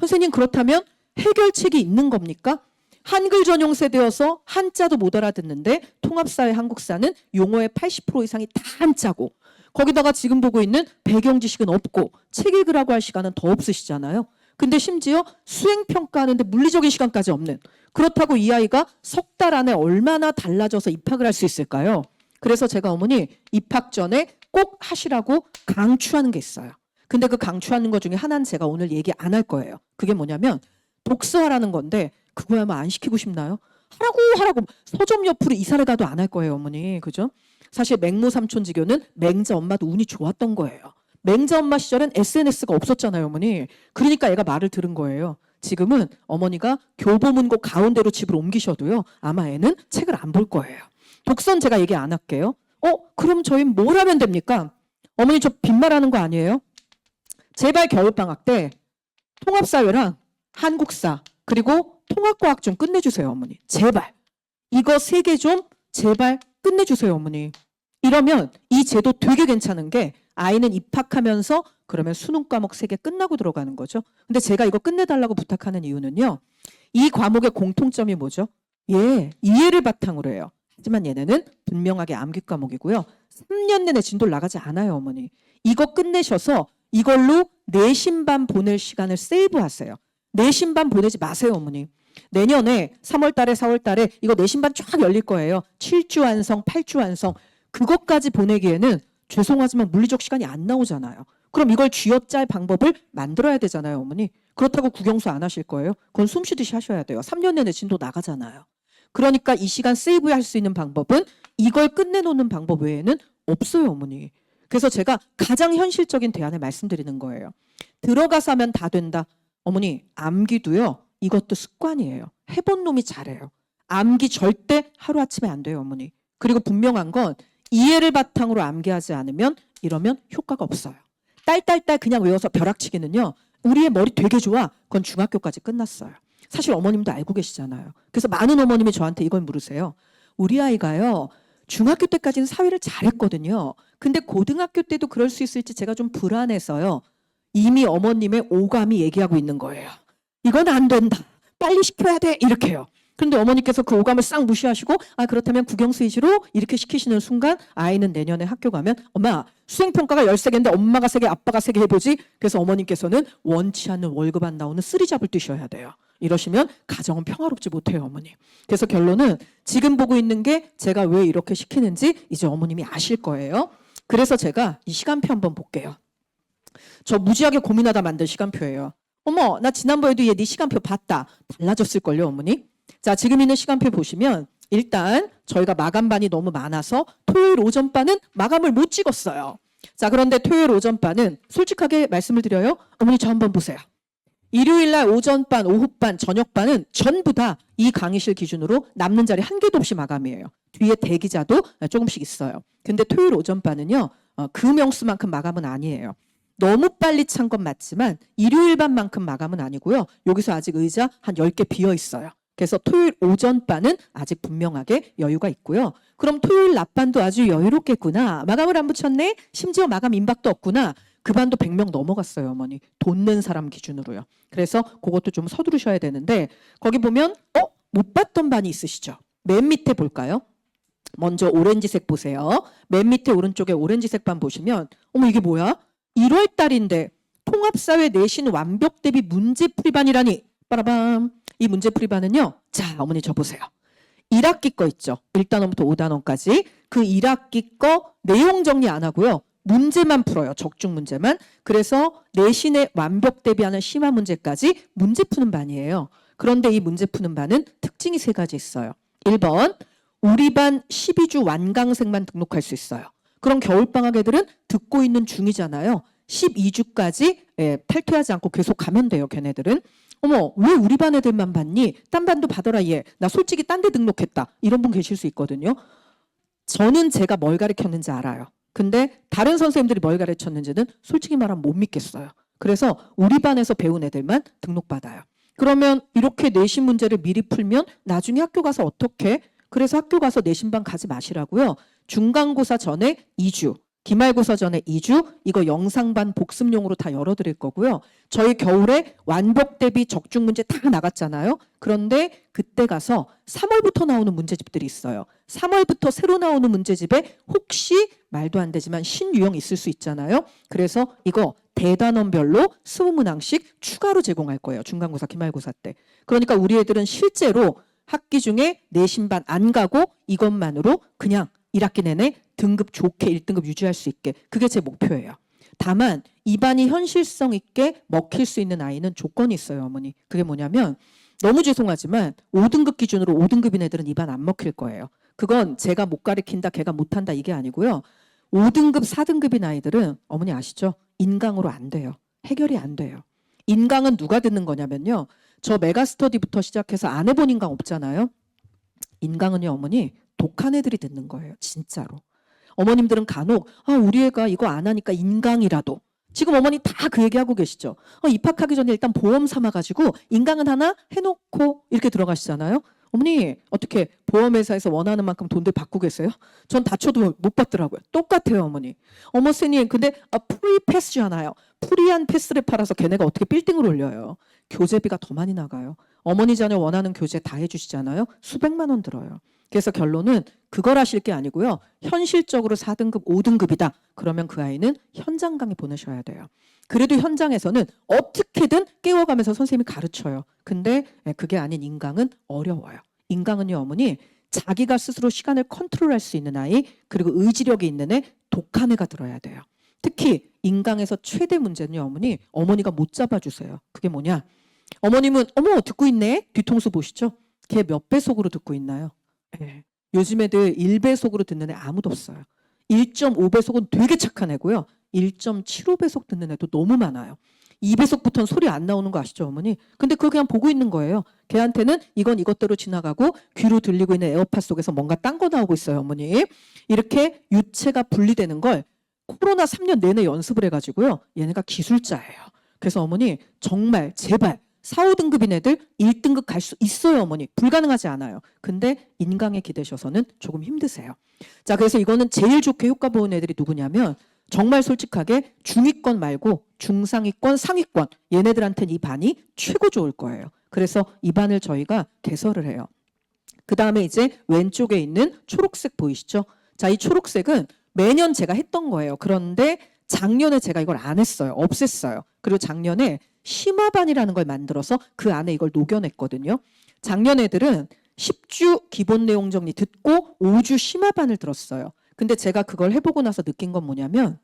선생님 그렇다면 해결책이 있는 겁니까? 한글 전용 세대여서 한자도 못 알아듣는데 통합사회 한국사는 용어의 80% 이상이 다 한자고 거기다가 지금 보고 있는 배경 지식은 없고 책 읽으라고 할 시간은 더 없으시잖아요. 근데 심지어 수행평가하는데 물리적인 시간까지 없는 그렇다고 이 아이가 석 달 안에 얼마나 달라져서 입학을 할 수 있을까요? 그래서 제가 어머니 입학 전에 꼭 하시라고 강추하는 게 있어요. 근데 그 강추하는 것 중에 하나는 제가 오늘 얘기 안 할 거예요. 그게 뭐냐면 독서하라는 건데 그거야만 안 시키고 싶나요? 하라고 서점 옆으로 이사를 가도 안 할 거예요, 어머니. 그죠? 사실 맹모 삼촌지교는 맹자 엄마도 운이 좋았던 거예요. 맹자 엄마 시절엔 SNS가 없었잖아요, 어머니. 그러니까 얘가 말을 들은 거예요. 지금은 어머니가 교보문고 가운데로 집을 옮기셔도요. 아마 애는 책을 안 볼 거예요. 독서는 제가 얘기 안 할게요. 그럼 저희 뭘 하면 됩니까? 어머니 저 빈말하는 거 아니에요? 제발 겨울방학 때 통합사회랑 한국사 그리고 통합과학 좀 끝내주세요, 어머니. 제발. 이거 3개 좀 제발 끝내주세요, 어머니. 이러면 이 제도 되게 괜찮은 게 아이는 입학하면서 그러면 수능 과목 3개 끝나고 들어가는 거죠. 근데 제가 이거 끝내달라고 부탁하는 이유는요. 이 과목의 공통점이 뭐죠? 이해를 바탕으로 해요. 하지만 얘네는 분명하게 암기 과목이고요. 3년 내내 진도를 나가지 않아요, 어머니. 이거 끝내셔서 이걸로 내신반 보낼 시간을 세이브하세요. 내신반 보내지 마세요, 어머니. 내년에 3월 달에 4월 달에 이거 내신반 쫙 열릴 거예요. 7주 완성, 8주 완성. 그것까지 보내기에는 죄송하지만 물리적 시간이 안 나오잖아요. 그럼 이걸 쥐어짤 방법을 만들어야 되잖아요, 어머니. 그렇다고 국영수 안 하실 거예요? 그건 숨 쉬듯이 하셔야 돼요. 3년 내내 진도 나가잖아요. 그러니까 이 시간 세이브할 수 있는 방법은 이걸 끝내놓는 방법 외에는 없어요, 어머니. 그래서 제가 가장 현실적인 대안을 말씀드리는 거예요. 들어가서 하면 다 된다. 어머니, 암기도요. 이것도 습관이에요. 해본 놈이 잘해요. 암기 절대 하루아침에 안 돼요, 어머니. 그리고 분명한 건 이해를 바탕으로 암기하지 않으면 이러면 효과가 없어요. 딸딸딸 그냥 외워서 벼락치기는요. 우리의 머리 되게 좋아. 그건 중학교까지 끝났어요. 사실 어머님도 알고 계시잖아요. 그래서 많은 어머님이 저한테 이걸 물으세요. 우리 아이가요. 중학교 때까지는 사회를 잘했거든요. 근데 고등학교 때도 그럴 수 있을지 제가 좀 불안해서요. 이미 어머님의 오감이 얘기하고 있는 거예요. 이건 안 된다. 빨리 시켜야 돼. 이렇게요. 그런데 어머니께서 그 오감을 싹 무시하시고 그렇다면 국영수의지로 이렇게 시키시는 순간 아이는 내년에 학교 가면 엄마 수행평가가 13개인데 엄마가 3개 아빠가 3개 해보지. 그래서 어머님께서는 원치 않는 월급 안 나오는 쓰리잡을 뛰셔야 돼요. 이러시면 가정은 평화롭지 못해요, 어머니. 그래서 결론은 지금 보고 있는 게 제가 왜 이렇게 시키는지 이제 어머님이 아실 거예요. 그래서 제가 이 시간표 한번 볼게요. 저 무지하게 고민하다 만든 시간표예요. 어머, 나 지난번에도 얘 네 시간표 봤다. 달라졌을걸요, 어머니? 자, 지금 있는 시간표 보시면 일단 저희가 마감반이 너무 많아서 토요일 오전반은 마감을 못 찍었어요. 자, 그런데 토요일 오전반은 솔직하게 말씀을 드려요. 어머니 저 한번 보세요. 일요일날 오전반, 오후반, 저녁반은 전부 다 이 강의실 기준으로 남는 자리 한 개도 없이 마감이에요. 뒤에 대기자도 조금씩 있어요. 근데 토요일 오전반은요. 그 명수만큼 마감은 아니에요. 너무 빨리 찬 건 맞지만 일요일반만큼 마감은 아니고요. 여기서 아직 의자 한 10개 비어 있어요. 그래서 토요일 오전반은 아직 분명하게 여유가 있고요. 그럼 토요일 낮반도 아주 여유롭겠구나. 마감을 안 붙였네. 심지어 마감 임박도 없구나. 그 반도 100명 넘어갔어요, 어머니. 돈 낸 사람 기준으로요. 그래서 그것도 좀 서두르셔야 되는데 거기 보면 못 봤던 반이 있으시죠? 맨 밑에 볼까요? 먼저 오렌지색 보세요. 맨 밑에 오른쪽에 오렌지색 반 보시면 어머 이게 뭐야? 1월 달인데 통합사회 내신 완벽 대비 문제풀이반이라니. 빠라밤. 이 문제풀이반은요. 자, 어머니 저 보세요. 1학기 거 있죠. 1단원부터 5단원까지. 그 1학기 거 내용 정리 안 하고요. 문제만 풀어요. 적중 문제만. 그래서 내신에 완벽 대비하는 심화 문제까지 문제 푸는 반이에요. 그런데 이 문제 푸는 반은 특징이 3가지 있어요. 1번, 우리 반 12주 완강생만 등록할 수 있어요. 그럼 겨울방학 애들은 듣고 있는 중이잖아요. 12주까지 탈퇴하지 않고 계속 가면 돼요. 걔네들은. 어머 왜 우리 반 애들만 받니? 딴 반도 받아라 얘. 나 솔직히 딴 데 등록했다. 이런 분 계실 수 있거든요. 저는 제가 뭘 가르쳤는지 알아요. 근데 다른 선생님들이 뭘 가르쳤는지는 솔직히 말하면 못 믿겠어요. 그래서 우리 반에서 배운 애들만 등록받아요. 그러면 이렇게 내신 문제를 미리 풀면 나중에 학교 가서 어떻게? 그래서 학교 가서 내신반 가지 마시라고요. 중간고사 전에 2주, 기말고사 전에 2주, 이거 영상반 복습용으로 다 열어드릴 거고요. 저희 겨울에 완벽 대비 적중 문제 다 나갔잖아요. 그런데 그때 가서 3월부터 나오는 문제집들이 있어요. 3월부터 새로 나오는 문제집에 혹시 말도 안 되지만 신유형 있을 수 있잖아요. 그래서 이거 대단원별로 20문항씩 추가로 제공할 거예요. 중간고사, 기말고사 때. 그러니까 우리 애들은 실제로 학기 중에 내신반 안 가고 이것만으로 그냥 1학기 내내 등급 좋게 1등급 유지할 수 있게. 그게 제 목표예요. 다만 이 반이 현실성 있게 먹힐 수 있는 아이는 조건이 있어요, 어머니. 그게 뭐냐면 너무 죄송하지만 5등급 기준으로 5등급인 애들은 이 반 안 먹힐 거예요. 그건 제가 못 가르친다, 걔가 못한다 이게 아니고요. 5등급, 4등급인 아이들은 어머니 아시죠? 인강으로 안 돼요. 해결이 안 돼요. 인강은 누가 듣는 거냐면요. 저 메가스터디부터 시작해서 안 해본 인강 없잖아요. 인강은요, 어머니 독한 애들이 듣는 거예요. 진짜로. 어머님들은 간혹 우리 애가 이거 안 하니까 인강이라도. 지금 어머니 다 그 얘기하고 계시죠. 입학하기 전에 일단 보험 삼아가지고 인강은 하나 해놓고 이렇게 들어가시잖아요. 어머니 어떻게 보험회사에서 원하는 만큼 돈들 받고 계세요? 전 다쳐도 못 받더라고요. 똑같아요, 어머니. 어머 선생님 근데 프리 패스잖아요. 프리한 패스를 팔아서 걔네가 어떻게 빌딩을 올려요. 교재비가 더 많이 나가요. 어머니 자녀 원하는 교재 다 해주시잖아요. 수백만 원 들어요. 그래서 결론은 그걸 하실 게 아니고요. 현실적으로 4등급, 5등급이다. 그러면 그 아이는 현장 강의 보내셔야 돼요. 그래도 현장에서는 어떻게든 깨워가면서 선생님이 가르쳐요. 근데 그게 아닌 인강은 어려워요. 인강은요, 어머니 자기가 스스로 시간을 컨트롤할 수 있는 아이, 그리고 의지력이 있는 애, 독한 애가 들어야 돼요. 특히 인강에서 최대 문제는요, 어머니가 못 잡아주세요. 그게 뭐냐? 어머님은 어머 듣고 있네. 뒤통수 보시죠. 걔 몇 배속으로 듣고 있나요? 네. 요즘 애들 1배속으로 듣는 애 아무도 없어요. 1.5배속은 되게 착한 애고요. 1.75배속 듣는 애도 너무 많아요. 2배속부터는 소리 안 나오는 거 아시죠, 어머니? 근데 그거 그냥 보고 있는 거예요. 걔한테는 이건 이것대로 지나가고 귀로 들리고 있는 에어팟 속에서 뭔가 딴 거 나오고 있어요, 어머니. 이렇게 유체가 분리되는 걸 코로나 3년 내내 연습을 해가지고요. 얘네가 기술자예요. 그래서 어머니 정말 제발 4, 5등급인 애들 1등급 갈 수 있어요, 어머니. 불가능하지 않아요. 근데 인강에 기대셔서는 조금 힘드세요. 자, 그래서 이거는 제일 좋게 효과 보는 애들이 누구냐면 정말 솔직하게 중위권 말고 중상위권, 상위권 얘네들한테는 이 반이 최고 좋을 거예요. 그래서 이 반을 저희가 개설을 해요. 그 다음에 이제 왼쪽에 있는 초록색 보이시죠? 자, 이 초록색은 매년 제가 했던 거예요. 그런데 작년에 제가 이걸 안 했어요. 없앴어요. 그리고 작년에 심화반이라는 걸 만들어서 그 안에 이걸 녹여냈거든요. 작년 애들은 10주 기본 내용 정리 듣고 5주 심화반을 들었어요. 근데 제가 그걸 해보고 나서 느낀 건 뭐냐면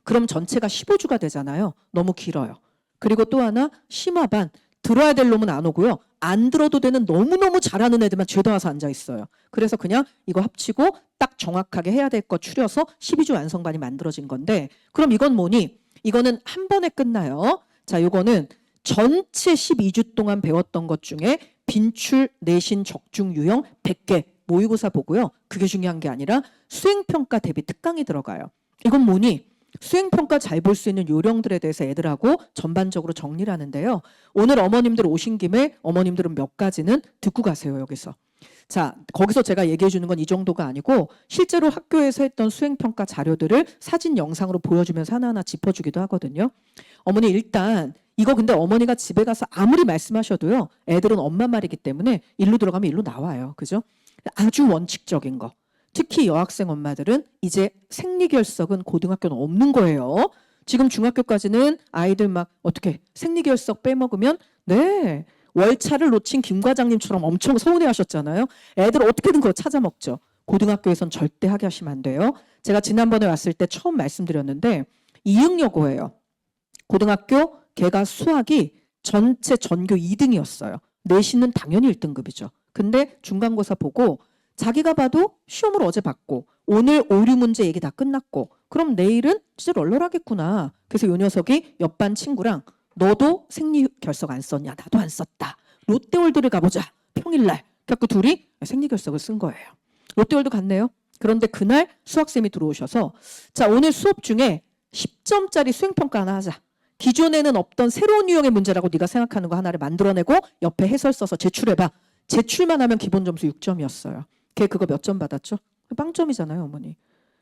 그럼 전체가 15주가 되잖아요. 너무 길어요. 그리고 또 하나 심화반 들어야 될 놈은 안 오고요. 안 들어도 되는 너무너무 잘하는 애들만 죄다 와서 앉아 있어요. 그래서 그냥 이거 합치고 딱 정확하게 해야 될 거 추려서 12주 완성반이 만들어진 건데 그럼 이건 뭐니? 이거는 한 번에 끝나요. 자, 요거는 전체 12주 동안 배웠던 것 중에 빈출, 내신, 적중, 유형 100개 모의고사 보고요. 그게 중요한 게 아니라 수행평가 대비 특강이 들어가요. 이건 뭐니? 수행평가 잘 볼 수 있는 요령들에 대해서 애들하고 전반적으로 정리를 하는데요. 오늘 어머님들 오신 김에 어머님들은 몇 가지는 듣고 가세요. 여기서. 자, 거기서 제가 얘기해 주는 건 이 정도가 아니고 실제로 학교에서 했던 수행평가 자료들을 사진 영상으로 보여주면서 하나하나 짚어주기도 하거든요. 어머니 일단 이거 근데 어머니가 집에 가서 아무리 말씀하셔도요. 애들은 엄마 말이기 때문에 일로 들어가면 일로 나와요. 그죠? 아주 원칙적인 거. 특히 여학생 엄마들은 이제 생리결석은 고등학교는 없는 거예요. 지금 중학교까지는 아이들 막 어떻게 생리결석 빼먹으면 네 월차를 놓친 김 과장님처럼 엄청 서운해하셨잖아요. 애들 어떻게든 그거 찾아 먹죠. 고등학교에선 절대 하게 하시면 안 돼요. 제가 지난번에 왔을 때 처음 말씀드렸는데 이응여고예요. 고등학교 걔가 수학이 전체 전교 2등이었어요. 내신은 당연히 1등급이죠. 근데 중간고사 보고 자기가 봐도 시험을 어제 봤고 오늘 오류 문제 얘기 다 끝났고 그럼 내일은 진짜 널널하겠구나. 그래서 요 녀석이 옆반 친구랑 너도 생리결석 안 썼냐? 나도 안 썼다. 롯데월드를 가보자. 평일날. 그래서 둘이 생리결석을 쓴 거예요. 롯데월드 갔네요. 그런데 그날 수학쌤이 들어오셔서 자 오늘 수업 중에 10점짜리 수행평가 하나 하자. 기존에는 없던 새로운 유형의 문제라고 네가 생각하는 거 하나를 만들어내고 옆에 해설 써서 제출해봐. 제출만 하면 기본 점수 6점이었어요. 걔 그거 몇 점 받았죠? 빵점이잖아요, 어머니.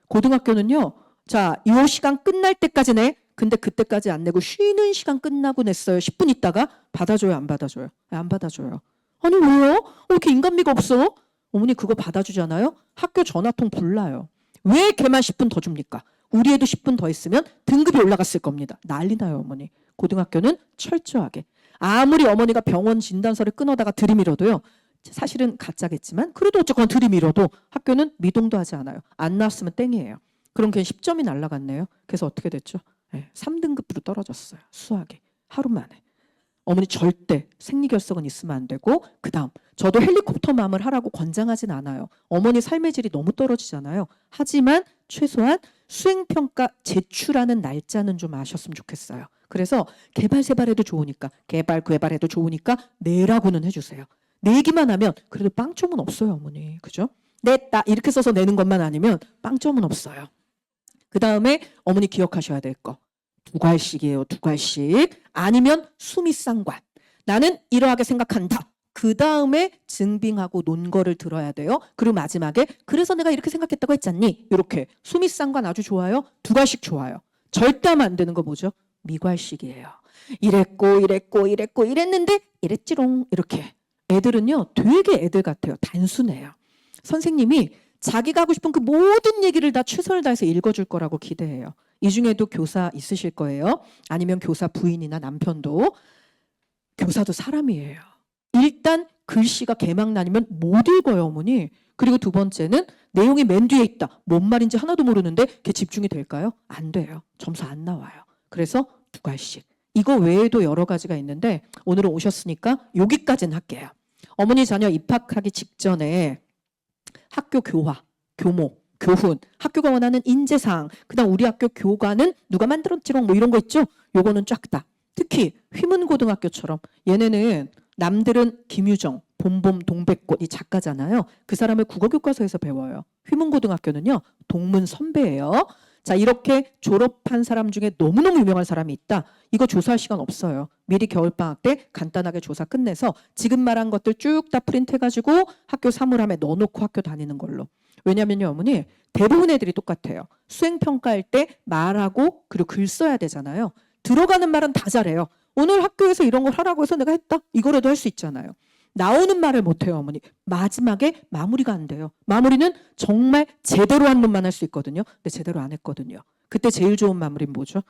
고등학교는요. 자, 이 시간 끝날 때까지 내. 근데 그때까지 안 내고 쉬는 시간 끝나고 냈어요. 10분 있다가 받아줘요, 안 받아줘요? 안 받아줘요. 아니 왜요? 이렇게 인간미가 없어? 어머니 그거 받아주잖아요. 학교 전화통 불나요. 왜 걔만 10분 더 줍니까? 우리 애도 10분 더 했으면 등급이 올라갔을 겁니다. 난리 나요, 어머니. 고등학교는 철저하게. 아무리 어머니가 병원 진단서를 끊어다가 들이밀어도요. 사실은 가짜겠지만 그래도 어쨌거나 들이밀어도 학교는 미동도 하지 않아요. 안 나왔으면 땡이에요. 그럼 걔는 10점이 날라갔네요. 그래서 어떻게 됐죠? 네, 3등급으로 떨어졌어요. 수학이. 하루 만에. 어머니 절대 생리결석은 있으면 안 되고 그다음 저도 헬리콥터 맘을 하라고 권장하진 않아요. 어머니 삶의 질이 너무 떨어지잖아요. 하지만 최소한 수행평가 제출하는 날짜는 좀 아셨으면 좋겠어요. 그래서 개발해도 좋으니까 개발해도 좋으니까 내라고는 해주세요. 내기만 하면 그래도 빵점은 없어요, 어머니. 그죠? 냈다 이렇게 써서 내는 것만 아니면 빵점은 없어요. 그 다음에 어머니 기억하셔야 될 거. 2과일씩이에요. 2과일씩. 아니면 수미상관. 나는 이러하게 생각한다. 그 다음에 증빙하고 논거를 들어야 돼요. 그리고 마지막에 그래서 내가 이렇게 생각했다고 했잖니. 이렇게 수미상관 아주 좋아요. 2과일씩 좋아요. 절대 하면 안 되는 거 뭐죠? 미과일씩이에요. 이랬는데 이랬지롱. 이렇게. 애들은요 되게 애들 같아요. 단순해요. 선생님이 자기가 하고 싶은 그 모든 얘기를 다 최선을 다해서 읽어줄 거라고 기대해요. 이 중에도 교사 있으실 거예요. 아니면 교사 부인이나 남편도. 교사도 사람이에요. 일단 글씨가 개망난이면 못 읽어요, 어머니. 그리고 두 번째는 내용이 맨 뒤에 있다. 뭔 말인지 하나도 모르는데 그게 집중이 될까요? 안 돼요. 점수 안 나와요. 그래서 2과씩. 이거 외에도 여러 가지가 있는데 오늘은 오셨으니까 여기까지는 할게요. 어머니 자녀 입학하기 직전에 학교 교화, 교목, 교훈, 학교가 원하는 인재사항, 그다음 우리 학교 교과는 누가 만들었지롱 뭐 이런 거 있죠? 요거는 쫙 다. 특히 휘문고등학교처럼 얘네는 남들은 김유정, 봄봄, 동백꽃 이 작가잖아요. 그 사람을 국어교과서에서 배워요. 휘문고등학교는요. 동문 선배예요. 자, 이렇게 졸업한 사람 중에 너무너무 유명한 사람이 있다. 이거 조사할 시간 없어요. 미리 겨울방학 때 간단하게 조사 끝내서 지금 말한 것들 쭉 다 프린트해가지고 학교 사물함에 넣어놓고 학교 다니는 걸로. 왜냐면요, 어머니, 대부분 애들이 똑같아요. 수행평가할 때 말하고 그리고 글 써야 되잖아요. 들어가는 말은 다 잘해요. 오늘 학교에서 이런 걸 하라고 해서 내가 했다. 이거라도 할 수 있잖아요. 나오는 말을 못해요, 어머니. 마지막에 마무리가 안 돼요. 마무리는 정말 제대로 한 놈만 할 수 있거든요. 근데 제대로 안 했거든요. 그때 제일 좋은 마무리는 뭐죠?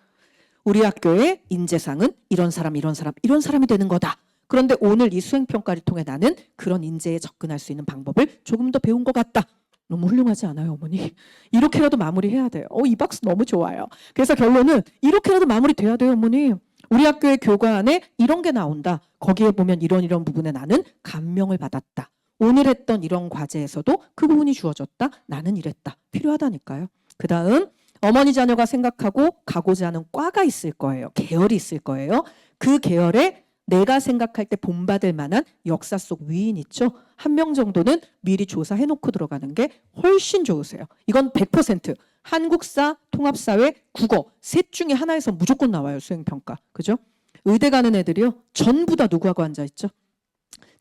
우리 학교의 인재상은 이런 사람, 이런 사람, 이런 사람이 되는 거다. 그런데 오늘 이 수행평가를 통해 나는 그런 인재에 접근할 수 있는 방법을 조금 더 배운 것 같다. 너무 훌륭하지 않아요, 어머니? 이렇게라도 마무리해야 돼요. 이 박스 너무 좋아요. 그래서 결론은 이렇게라도 마무리돼야 돼요, 어머니. 우리 학교의 교과안에 이런 게 나온다. 거기에 보면 이런 부분에 나는 감명을 받았다. 오늘 했던 이런 과제에서도 그 부분이 주어졌다. 나는 이랬다. 필요하다니까요. 그 다음 어머니 자녀가 생각하고 가고자 하는 과가 있을 거예요. 계열이 있을 거예요. 그 계열에 내가 생각할 때 본받을 만한 역사 속 위인 있죠. 한 명 정도는 미리 조사해놓고 들어가는 게 훨씬 좋으세요. 이건 100% 한국사, 통합사회, 국어 셋 중에 하나에서 무조건 나와요. 수행평가. 그죠? 의대 가는 애들이요. 전부 다 누구하고 앉아있죠?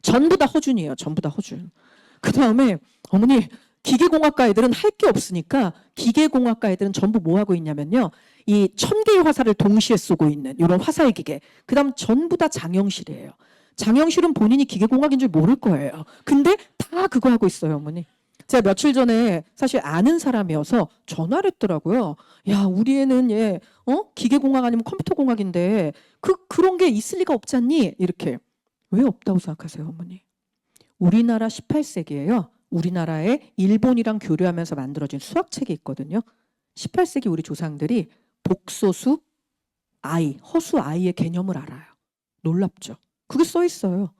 전부 다 허준이에요. 전부 다 허준. 그 다음에 어머니 기계공학과 애들은 할 게 없으니까 기계공학과 애들은 전부 뭐 하고 있냐면요. 이 1000개의 화살을 동시에 쏘고 있는 이런 화살 기계. 그 다음 전부 다 장영실이에요. 장영실은 본인이 기계공학인 줄 모를 거예요. 근데 다 그거 하고 있어요, 어머니. 제가 며칠 전에 사실 아는 사람이어서 전화를 했더라고요. 야, 우리 애는 기계공학 아니면 컴퓨터공학인데 그런 게 있을 리가 없지 않니? 이렇게. 왜 없다고 생각하세요, 어머니? 우리나라 18세기에요. 우리나라에 일본이랑 교류하면서 만들어진 수학책이 있거든요. 18세기 우리 조상들이 복소수, 아이, 허수 아이의 개념을 알아요. 놀랍죠? 그게 써 있어요.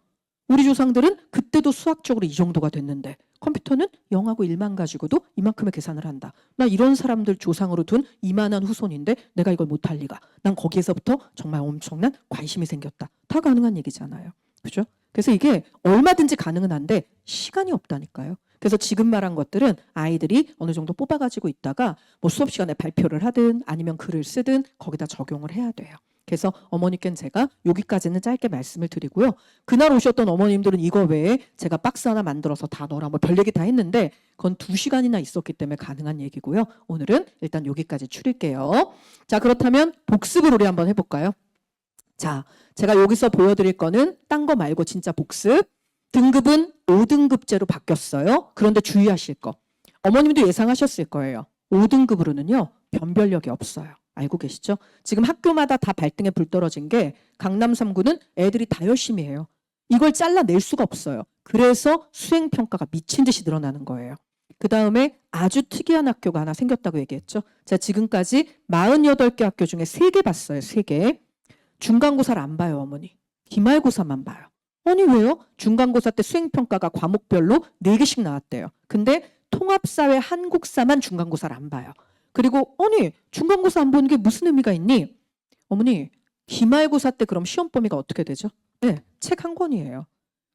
우리 조상들은 그때도 수학적으로 이 정도가 됐는데 컴퓨터는 0하고 1만 가지고도 이만큼의 계산을 한다. 나 이런 사람들 조상으로 둔 이만한 후손인데 내가 이걸 못할 리가. 난 거기에서부터 정말 엄청난 관심이 생겼다. 다 가능한 얘기잖아요. 그죠? 그래서 이게 얼마든지 가능은 한데 시간이 없다니까요. 그래서 지금 말한 것들은 아이들이 어느 정도 뽑아가지고 있다가 뭐 수업 시간에 발표를 하든 아니면 글을 쓰든 거기다 적용을 해야 돼요. 그래서 어머니께는 제가 여기까지는 짧게 말씀을 드리고요. 그날 오셨던 어머님들은 이거 외에 제가 박스 하나 만들어서 다 넣으라 뭐 별 얘기 다 했는데 그건 2시간이나 있었기 때문에 가능한 얘기고요. 오늘은 일단 여기까지 추릴게요. 자, 그렇다면 복습을 우리 한번 해볼까요? 자, 제가 여기서 보여드릴 거는 딴 거 말고 진짜 복습. 등급은 5등급제로 바뀌었어요. 그런데 주의하실 거. 어머님도 예상하셨을 거예요. 5등급으로는요. 변별력이 없어요. 알고 계시죠? 지금 학교마다 다 발등에 불 떨어진 게 강남 3구는 애들이 다 열심히 해요. 이걸 잘라낼 수가 없어요. 그래서 수행평가가 미친 듯이 늘어나는 거예요. 그 다음에 아주 특이한 학교가 하나 생겼다고 얘기했죠. 제가 지금까지 48개 학교 중에 3개 봤어요. 3개. 중간고사를 안 봐요, 어머니. 기말고사만 봐요. 아니 왜요? 중간고사 때 수행평가가 과목별로 4개씩 나왔대요. 근데 통합사회 한국사만 중간고사를 안 봐요. 그리고 아니 중간고사 안 보는 게 무슨 의미가 있니? 어머니 기말고사 때 그럼 시험 범위가 어떻게 되죠? 네, 책 한 권이에요.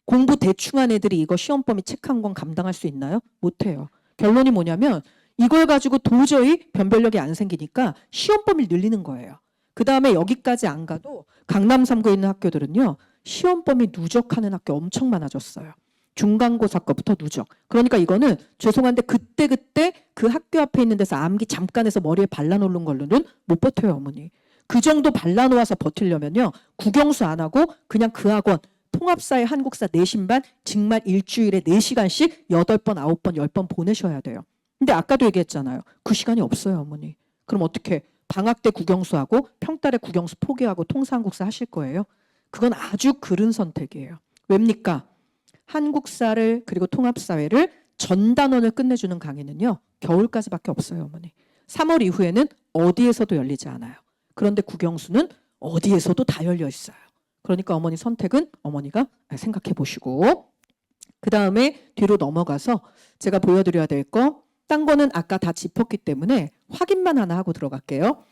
공부 대충 한 애들이 이거 시험 범위 책 한 권 감당할 수 있나요? 못해요. 결론이 뭐냐면 이걸 가지고 도저히 변별력이 안 생기니까 시험 범위를 늘리는 거예요. 그 다음에 여기까지 안 가도 강남 3구에 있는 학교들은요. 시험 범위 누적하는 학교 엄청 많아졌어요. 중간고사 거부터 누적. 그러니까 이거는 죄송한데 그때 그 학교 앞에 있는 데서 암기 잠깐 해서 머리에 발라놓는 걸로는 못 버텨요, 어머니. 그 정도 발라놓아서 버티려면요. 국영수 안 하고 그냥 그 학원 통합사회 한국사 내신반 정말 일주일에 4시간씩 8번, 9번, 10번 보내셔야 돼요. 근데 아까도 얘기했잖아요. 그 시간이 없어요, 어머니. 그럼 어떻게 방학 때 국영수하고 평달에 국영수 포기하고 통사한국사 하실 거예요? 그건 아주 그른 선택이에요. 왜입니까? 한국사를 그리고 통합사회를 전 단원을 끝내주는 강의는요. 겨울까지밖에 없어요, 어머니. 3월 이후에는 어디에서도 열리지 않아요. 그런데 국영수는 어디에서도 다 열려 있어요. 그러니까 어머니 선택은 어머니가 생각해 보시고 그 다음에 뒤로 넘어가서 제가 보여드려야 될 거 딴 거는 아까 다 짚었기 때문에 확인만 하나 하고 들어갈게요.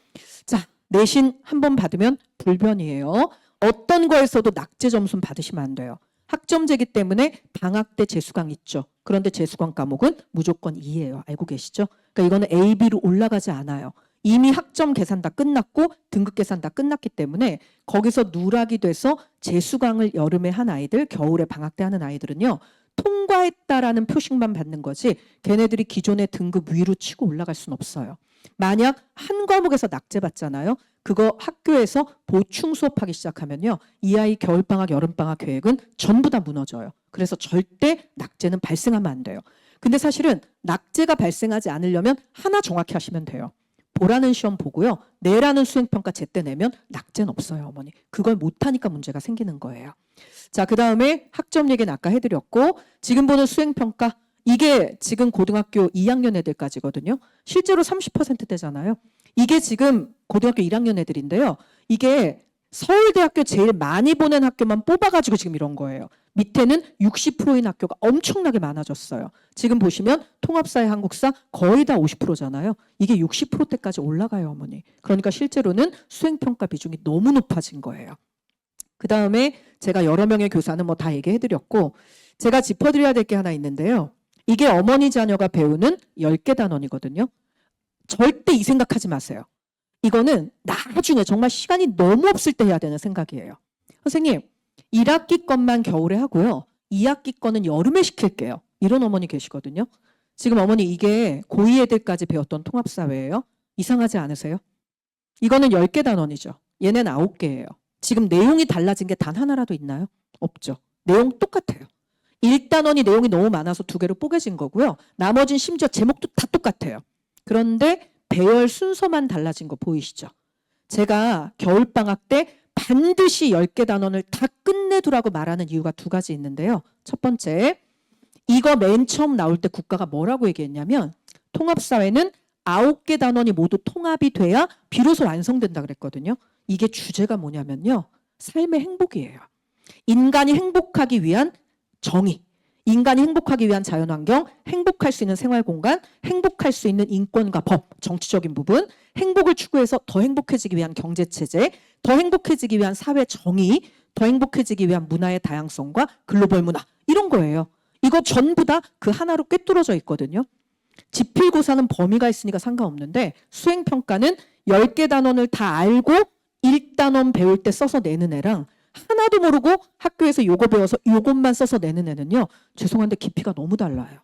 자, 내신 한 번 받으면 불변이에요. 어떤 거에서도 낙제 점수는 받으시면 안 돼요. 학점제기 때문에 방학 때 재수강 있죠. 그런데 재수강 과목은 무조건 2예요. 알고 계시죠? 그러니까 이거는 A, B로 올라가지 않아요. 이미 학점 계산 다 끝났고 등급 계산 다 끝났기 때문에 거기서 누락이 돼서 재수강을 여름에 한 아이들, 겨울에 방학 때 하는 아이들은요. 통과했다라는 표식만 받는 거지 걔네들이 기존의 등급 위로 치고 올라갈 수는 없어요. 만약 한 과목에서 낙제 받잖아요. 그거 학교에서 보충 수업하기 시작하면요. 이 아이 겨울방학, 여름방학 계획은 전부 다 무너져요. 그래서 절대 낙제는 발생하면 안 돼요. 근데 사실은 낙제가 발생하지 않으려면 하나 정확히 하시면 돼요. 보라는 시험 보고요. 내라는 수행평가 제때 내면 낙제는 없어요, 어머니. 그걸 못하니까 문제가 생기는 거예요. 자, 그 다음에 학점 얘기는 아까 해드렸고 지금 보는 수행평가 이게 지금 고등학교 2학년 애들까지거든요. 실제로 30%대잖아요. 이게 지금 고등학교 1학년 애들인데요. 이게 서울대학교 제일 많이 보낸 학교만 뽑아가지고 지금 이런 거예요. 밑에는 60%인 학교가 엄청나게 많아졌어요. 지금 보시면 통합사회 한국사 거의 다 50%잖아요. 이게 60%대까지 올라가요, 어머니. 그러니까 실제로는 수행평가 비중이 너무 높아진 거예요. 그 다음에 제가 여러 명의 교사는 뭐 다 얘기해드렸고 제가 짚어드려야 될 게 하나 있는데요. 이게 어머니 자녀가 배우는 10개 단원이거든요. 절대 이 생각하지 마세요. 이거는 나중에 정말 시간이 너무 없을 때 해야 되는 생각이에요. 선생님 1학기 것만 겨울에 하고요. 2학기 거는 여름에 시킬게요. 이런 어머니 계시거든요. 지금 어머니 이게 고2 애들까지 배웠던 통합사회예요. 이상하지 않으세요? 이거는 10개 단원이죠. 얘는 9개예요. 지금 내용이 달라진 게 단 하나라도 있나요? 없죠. 내용 똑같아요. 1단원이 내용이 너무 많아서 2개로 뽀개진 거고요. 나머진 심지어 제목도 다 똑같아요. 그런데 배열 순서만 달라진 거 보이시죠? 제가 겨울방학 때 반드시 10개 단원을 다 끝내두라고 말하는 이유가 2가지 있는데요. 첫 번째, 이거 맨 처음 나올 때 국가가 뭐라고 얘기했냐면 통합사회는 9개 단원이 모두 통합이 돼야 비로소 완성된다 그랬거든요. 이게 주제가 뭐냐면요. 삶의 행복이에요. 인간이 행복하기 위한 정의, 인간이 행복하기 위한 자연환경, 행복할 수 있는 생활공간, 행복할 수 있는 인권과 법, 정치적인 부분, 행복을 추구해서 더 행복해지기 위한 경제체제, 더 행복해지기 위한 사회 정의, 더 행복해지기 위한 문화의 다양성과 글로벌 문화 이런 거예요. 이거 전부 다 그 하나로 꿰뚫어져 있거든요. 지필고사는 범위가 있으니까 상관없는데 수행평가는 10개 단원을 다 알고 1단원 배울 때 써서 내는 애랑 하나도 모르고 학교에서 요거 배워서 요것만 써서 내는 애는요. 죄송한데 깊이가 너무 달라요.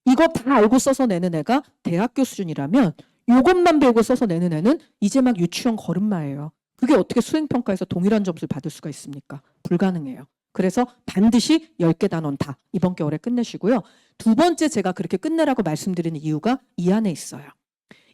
이거 다 알고 써서 내는 애가 대학교 수준이라면 요것만 배우고 써서 내는 애는 이제 막 유치원 걸음마예요. 그게 어떻게 수행평가에서 동일한 점수를 받을 수가 있습니까? 불가능해요. 그래서 반드시 10개 단원 다 이번 겨울에 끝내시고요. 2번째 제가 그렇게 끝내라고 말씀드리는 이유가 이 안에 있어요.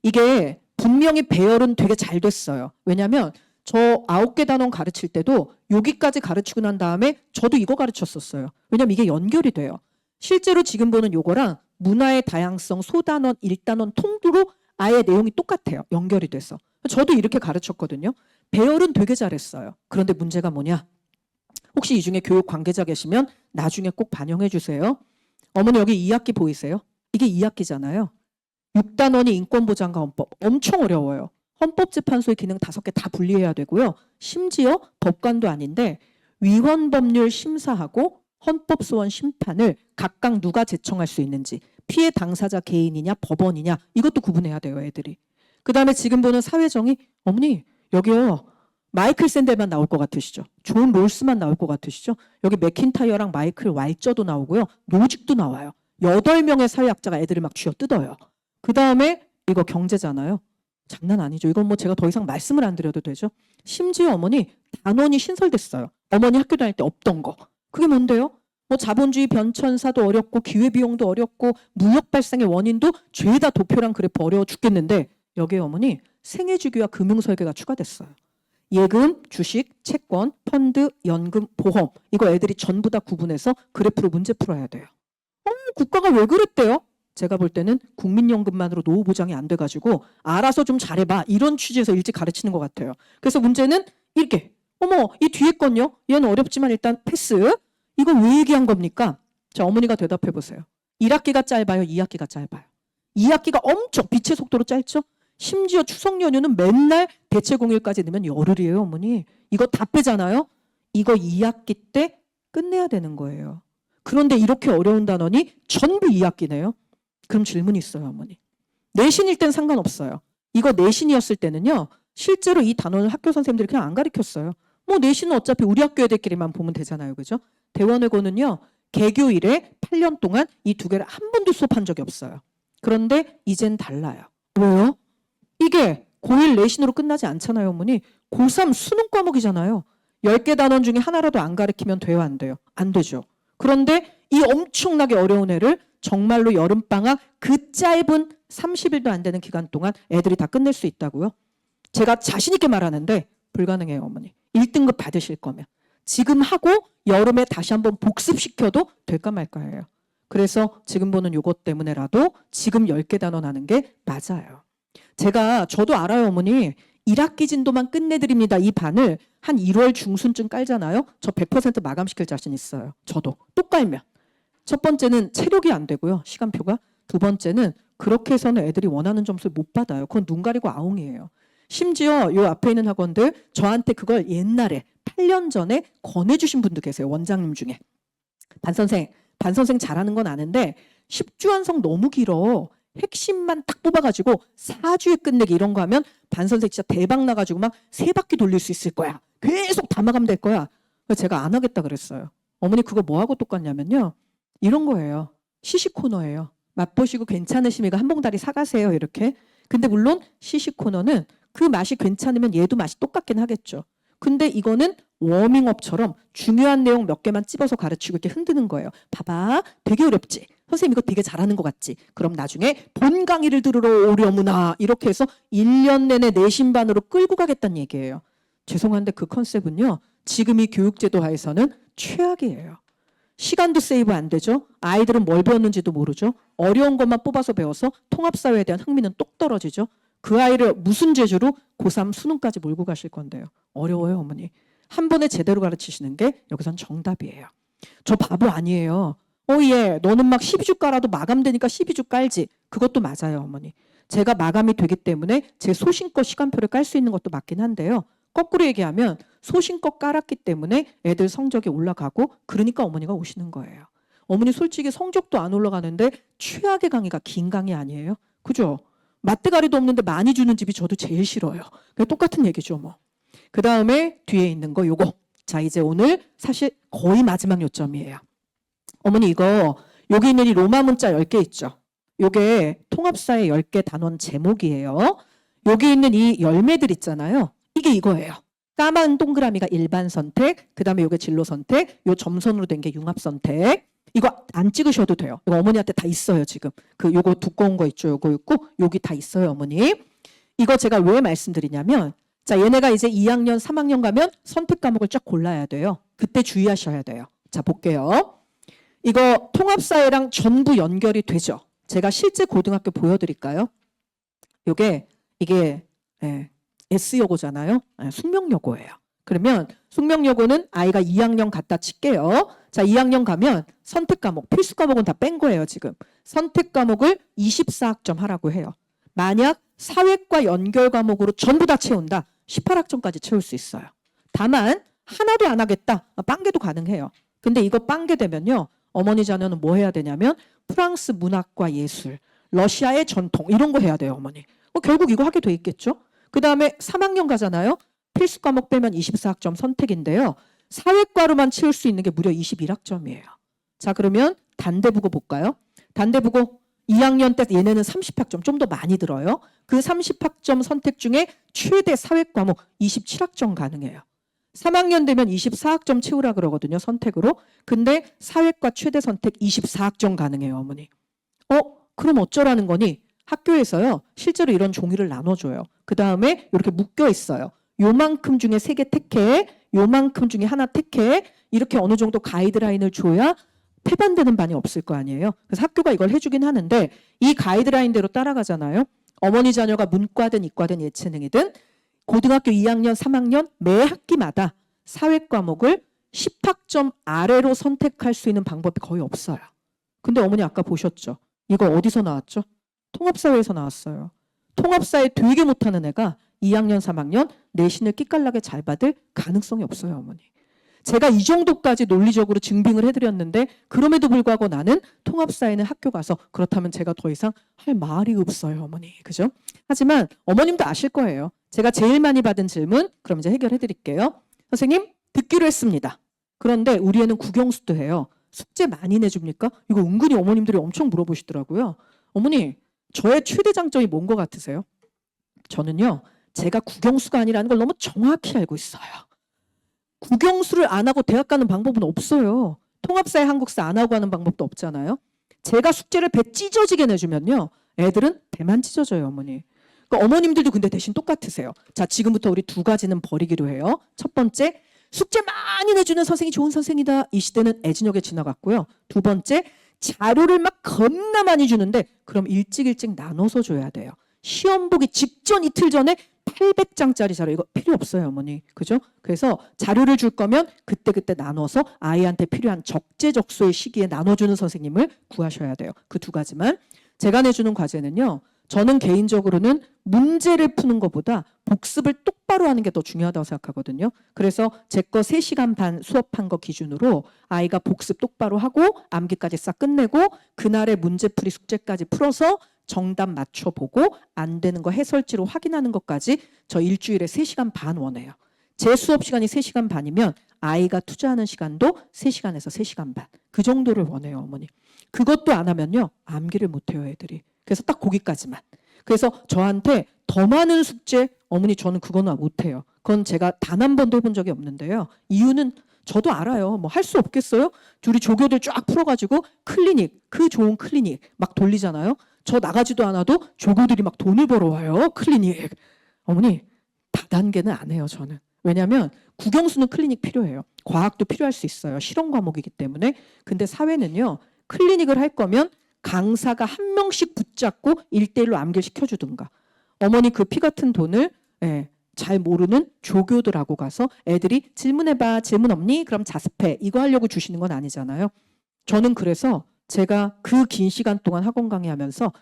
이게 분명히 배열은 되게 잘 됐어요. 왜냐하면 저 9개 단원 가르칠 때도 여기까지 가르치고 난 다음에 저도 이거 가르쳤었어요. 왜냐면 이게 연결이 돼요. 실제로 지금 보는 요거랑 문화의 다양성 소단원, 1단원 통으로 아예 내용이 똑같아요. 연결이 돼서. 저도 이렇게 가르쳤거든요. 배열은 되게 잘했어요. 그런데 문제가 뭐냐? 혹시 이 중에 교육 관계자 계시면 나중에 꼭 반영해 주세요. 어머니 여기 2학기 보이세요? 이게 2학기잖아요. 6단원이 인권보장과 헌법. 엄청 어려워요. 헌법재판소의 기능 5개 다 분리해야 되고요. 심지어 법관도 아닌데 위헌법률 심사하고 헌법소원 심판을 각각 누가 제청할 수 있는지 피해 당사자 개인이냐 법원이냐 이것도 구분해야 돼요. 애들이. 그다음에 지금 보는 사회정의 어머니 여기요. 마이클 샌델만 나올 것 같으시죠? 존 롤스만 나올 것 같으시죠? 여기 맥킨타이어랑 마이클 왈저도 나오고요. 노직도 나와요. 8명의 사회학자가 애들을 막 쥐어뜯어요. 그다음에 이거 경제잖아요. 장난 아니죠. 이건 뭐 제가 더 이상 말씀을 안 드려도 되죠. 심지어 어머니 단원이 신설됐어요. 어머니 학교 다닐 때 없던 거. 그게 뭔데요? 뭐 자본주의 변천사도 어렵고 기회비용도 어렵고 무역 발생의 원인도 죄다 도표랑 그래프 어려워 죽겠는데 여기에 어머니 생애주기와 금융설계가 추가됐어요. 예금, 주식, 채권, 펀드, 연금, 보험 이거 애들이 전부 다 구분해서 그래프로 문제 풀어야 돼요. 국가가 왜 그랬대요? 제가 볼 때는 국민연금만으로 노후 보장이 안 돼가지고 알아서 좀 잘해봐 이런 취지에서 일찍 가르치는 것 같아요. 그래서 문제는 이렇게 어머 이 뒤에 건요? 얘는 어렵지만 일단 패스. 이거 왜 얘기한 겁니까? 자 어머니가 대답해 보세요. 1학기가 짧아요? 2학기가 짧아요? 2학기가 엄청 빛의 속도로 짧죠? 심지어 추석 연휴는 맨날 대체 공휴일까지 넣으면 열흘이에요. 어머니. 이거 다 빼잖아요. 이거 2학기 때 끝내야 되는 거예요. 그런데 이렇게 어려운 단원이 전부 2학기네요. 그럼 질문이 있어요. 어머니. 내신일 땐 상관없어요. 이거 내신이었을 때는요. 실제로 이 단원을 학교 선생님들이 그냥 안 가르쳤어요. 뭐 내신은 어차피 우리 학교 애들끼리만 보면 되잖아요. 그죠? 대원외고는요. 개교 이래 8년 동안 이 두 개를 한 번도 수업한 적이 없어요. 그런데 이젠 달라요. 왜요? 이게 고1 내신으로 끝나지 않잖아요, 어머니. 고3 수능 과목이잖아요. 10개 단원 중에 하나라도 안 가르치면 돼요, 안 돼요? 안 되죠. 그런데 이 엄청나게 어려운 애를 정말로 여름방학 그 짧은 30일도 안 되는 기간 동안 애들이 다 끝낼 수 있다고요? 제가 자신 있게 말하는데 불가능해요, 어머니. 1등급 받으실 거면. 지금 하고 여름에 다시 한번 복습시켜도 될까 말까예요. 그래서 지금 보는 요것 때문에라도 지금 10개 단원 하는 게 맞아요. 저도 알아요, 어머니. 1학기 진도만 끝내드립니다. 이 반을 한 1월 중순쯤 깔잖아요. 저 100% 마감시킬 자신 있어요. 저도. 또 깔면. 첫 번째는 체력이 안 되고요. 시간표가. 두 번째는 그렇게 해서는 애들이 원하는 점수를 못 받아요. 그건 눈 가리고 아웅이에요. 심지어 요 앞에 있는 학원들 저한테 그걸 옛날에 8년 전에 권해주신 분도 계세요. 원장님 중에. 반선생 잘하는 건 아는데 10주 완성 너무 길어. 핵심만 딱 뽑아가지고 4주에 끝내기 이런 거 하면 반선생 진짜 대박 나가지고 막 3바퀴 돌릴 수 있을 거야. 계속 다 마감될 거야. 그래서 제가 안 하겠다 그랬어요. 어머니 그거 뭐하고 똑같냐면요. 이런 거예요. 시식 코너예요. 맛보시고 괜찮으시면 한 봉다리 사가세요. 이렇게. 근데 물론 시식 코너는 그 맛이 괜찮으면 얘도 맛이 똑같긴 하겠죠. 근데 이거는 워밍업처럼 중요한 내용 몇 개만 찝어서 가르치고 이렇게 흔드는 거예요. 봐봐. 되게 어렵지. 선생님 이거 되게 잘하는 것 같지. 그럼 나중에 본 강의를 들으러 오려무나 이렇게 해서 1년 내내 내신반으로 끌고 가겠다는 얘기예요. 죄송한데 그 컨셉은요. 지금 이 교육제도 하에서는 최악이에요. 시간도 세이브 안 되죠. 아이들은 뭘 배웠는지도 모르죠. 어려운 것만 뽑아서 배워서 통합사회에 대한 흥미는 똑 떨어지죠. 그 아이를 무슨 재주로 고3 수능까지 몰고 가실 건데요. 어려워요, 어머니. 한 번에 제대로 가르치시는 게 여기선 정답이에요. 저 바보 아니에요. 얘 너는 막 12주 깔아도 마감되니까 12주 깔지. 그것도 맞아요, 어머니. 제가 마감이 되기 때문에 제 소신껏 시간표를 깔 수 있는 것도 맞긴 한데요. 거꾸로 얘기하면 소신껏 깔았기 때문에 애들 성적이 올라가고 그러니까 어머니가 오시는 거예요. 어머니 솔직히 성적도 안 올라가는데 최악의 강의가 긴 강의 아니에요? 그죠? 맛대가리도 없는데 많이 주는 집이 저도 제일 싫어요. 똑같은 얘기죠, 뭐. 그 다음에 뒤에 있는 거 요거. 자, 이제 오늘 사실 거의 마지막 요점이에요. 어머니 이거 여기 있는 이 로마 문자 10개 있죠. 요게 통합사의 10개 단원 제목이에요. 여기 있는 이 열매들 있잖아요. 이게 이거예요. 까만 동그라미가 일반 선택, 그 다음에 요게 진로 선택, 요 점선으로 된 게 융합 선택. 이거 안 찍으셔도 돼요. 이거 어머니한테 다 있어요, 지금. 요거 두꺼운 거 있죠. 요거 있고, 여기 다 있어요, 어머니. 이거 제가 왜 말씀드리냐면, 자, 얘네가 이제 2학년, 3학년 가면 선택 과목을 쫙 골라야 돼요. 그때 주의하셔야 돼요. 자, 볼게요. 이거 통합사회랑 전부 연결이 되죠. 제가 실제 고등학교 보여드릴까요? 이게 S여고잖아요. 숙명여고예요. 그러면 숙명여고는 아이가 2학년 갖다 칠게요. 자, 2학년 가면 선택 과목, 필수 과목은 다 뺀 거예요, 지금. 선택 과목을 24학점 하라고 해요. 만약 사회과 연결 과목으로 전부 다 채운다. 18학점까지 채울 수 있어요. 다만 하나도 안 하겠다. 빵개도 가능해요. 근데 이거 빵개 되면요. 어머니 자녀는 뭐 해야 되냐면 프랑스 문학과 예술, 러시아의 전통 이런 거 해야 돼요, 어머니. 결국 이거 하게 돼 있겠죠. 그 다음에 3학년 가잖아요. 필수 과목 빼면 24학점 선택인데요. 사회과로만 채울 수 있는 게 무려 21학점이에요. 자, 그러면 단대국어 볼까요? 단대국어 2학년 때 얘네는 30학점 좀 더 많이 들어요. 그 30학점 선택 중에 최대 사회과목 27학점 가능해요. 3학년 되면 24학점 채우라 그러거든요. 선택으로. 근데 사회과 최대 선택 24학점 가능해요, 어머니. 그럼 어쩌라는 거니? 학교에서요. 실제로 이런 종이를 나눠줘요. 그 다음에 이렇게 묶여 있어요. 요만큼 중에 3개 택해. 요만큼 중에 하나 택해. 이렇게 어느 정도 가이드라인을 줘야 패반되는 반이 없을 거 아니에요. 그래서 학교가 이걸 해주긴 하는데 이 가이드라인대로 따라가잖아요. 어머니 자녀가 문과든 이과든 예체능이든 고등학교 2학년, 3학년 매 학기마다 사회 과목을 10학점 아래로 선택할 수 있는 방법이 거의 없어요. 근데 어머니 아까 보셨죠? 이거 어디서 나왔죠? 통합사회에서 나왔어요. 통합사회 되게 못하는 애가 2학년, 3학년 내신을 끼깔나게 잘 받을 가능성이 없어요, 어머니. 제가 이 정도까지 논리적으로 증빙을 해드렸는데 그럼에도 불구하고 나는 통합사회는 학교 가서 그렇다면 제가 더 이상 할 말이 없어요, 어머니. 그죠? 하지만 어머님도 아실 거예요. 제가 제일 많이 받은 질문, 그럼 이제 해결해 드릴게요. 선생님, 듣기로 했습니다. 그런데 우리 애는 국영수도 해요. 숙제 많이 내줍니까? 이거 은근히 어머님들이 엄청 물어보시더라고요. 어머니, 저의 최대 장점이 뭔 것 같으세요? 저는요, 제가 국영수가 아니라는 걸 너무 정확히 알고 있어요. 국영수를 안 하고 대학 가는 방법은 없어요. 통합사회 한국사 안 하고 하는 방법도 없잖아요. 제가 숙제를 배 찢어지게 내주면요, 애들은 배만 찢어져요, 어머니. 그러니까 어머님들도 근데 대신 똑같으세요. 자, 지금부터 우리 두 가지는 버리기로 해요. 첫 번째, 숙제 많이 내주는 선생이 좋은 선생이다. 이 시대는 애진혁에 지나갔고요. 두 번째, 자료를 막 겁나 많이 주는데 그럼 일찍 나눠서 줘야 돼요. 시험 보기 직전 이틀 전에 800장짜리 자료 이거 필요 없어요, 어머니. 그죠? 그래서 자료를 줄 거면 그때그때 나눠서 아이한테 필요한 적재적소의 시기에 나눠주는 선생님을 구하셔야 돼요. 그 두 가지만. 제가 내주는 과제는요, 저는 개인적으로는 문제를 푸는 것보다 복습을 똑바로 하는 게 더 중요하다고 생각하거든요. 그래서 제 거 3시간 반 수업한 거 기준으로 아이가 복습 똑바로 하고 암기까지 싹 끝내고 그날의 문제풀이 숙제까지 풀어서 정답 맞춰보고 안 되는 거 해설지로 확인하는 것까지 저 일주일에 3시간 반 원해요. 제 수업 시간이 3시간 반이면 아이가 투자하는 시간도 3시간에서 3시간 반. 그 정도를 원해요, 어머니. 그것도 안 하면요, 암기를 못해요, 애들이. 그래서 딱 거기까지만. 그래서 저한테 더 많은 숙제, 어머니 저는 그거는 못해요. 그건 제가 단 한 번도 해본 적이 없는데요. 이유는 저도 알아요. 뭐 할 수 없겠어요? 우리 조교들 쫙 풀어가지고 클리닉, 그 좋은 클리닉 막 돌리잖아요. 저 나가지도 않아도 조교들이 막 돈을 벌어와요. 클리닉. 어머니, 다단계는 안 해요, 저는. 왜냐하면 국영수는 클리닉 필요해요. 과학도 필요할 수 있어요. 실험 과목이기 때문에. 근데 사회는요, 클리닉을 할 거면 강사가 한 명씩 붙잡고 1대1로 암기를 시켜주든가. 어머니 그 피 같은 돈을 잘 모르는 조교들하고 가서 애들이 질문해봐, 질문 없니? 그럼 자습해. 이거 하려고 주시는 건 아니잖아요. 저는 그래서 제가 그 긴 시간 동안 학원 강의하면서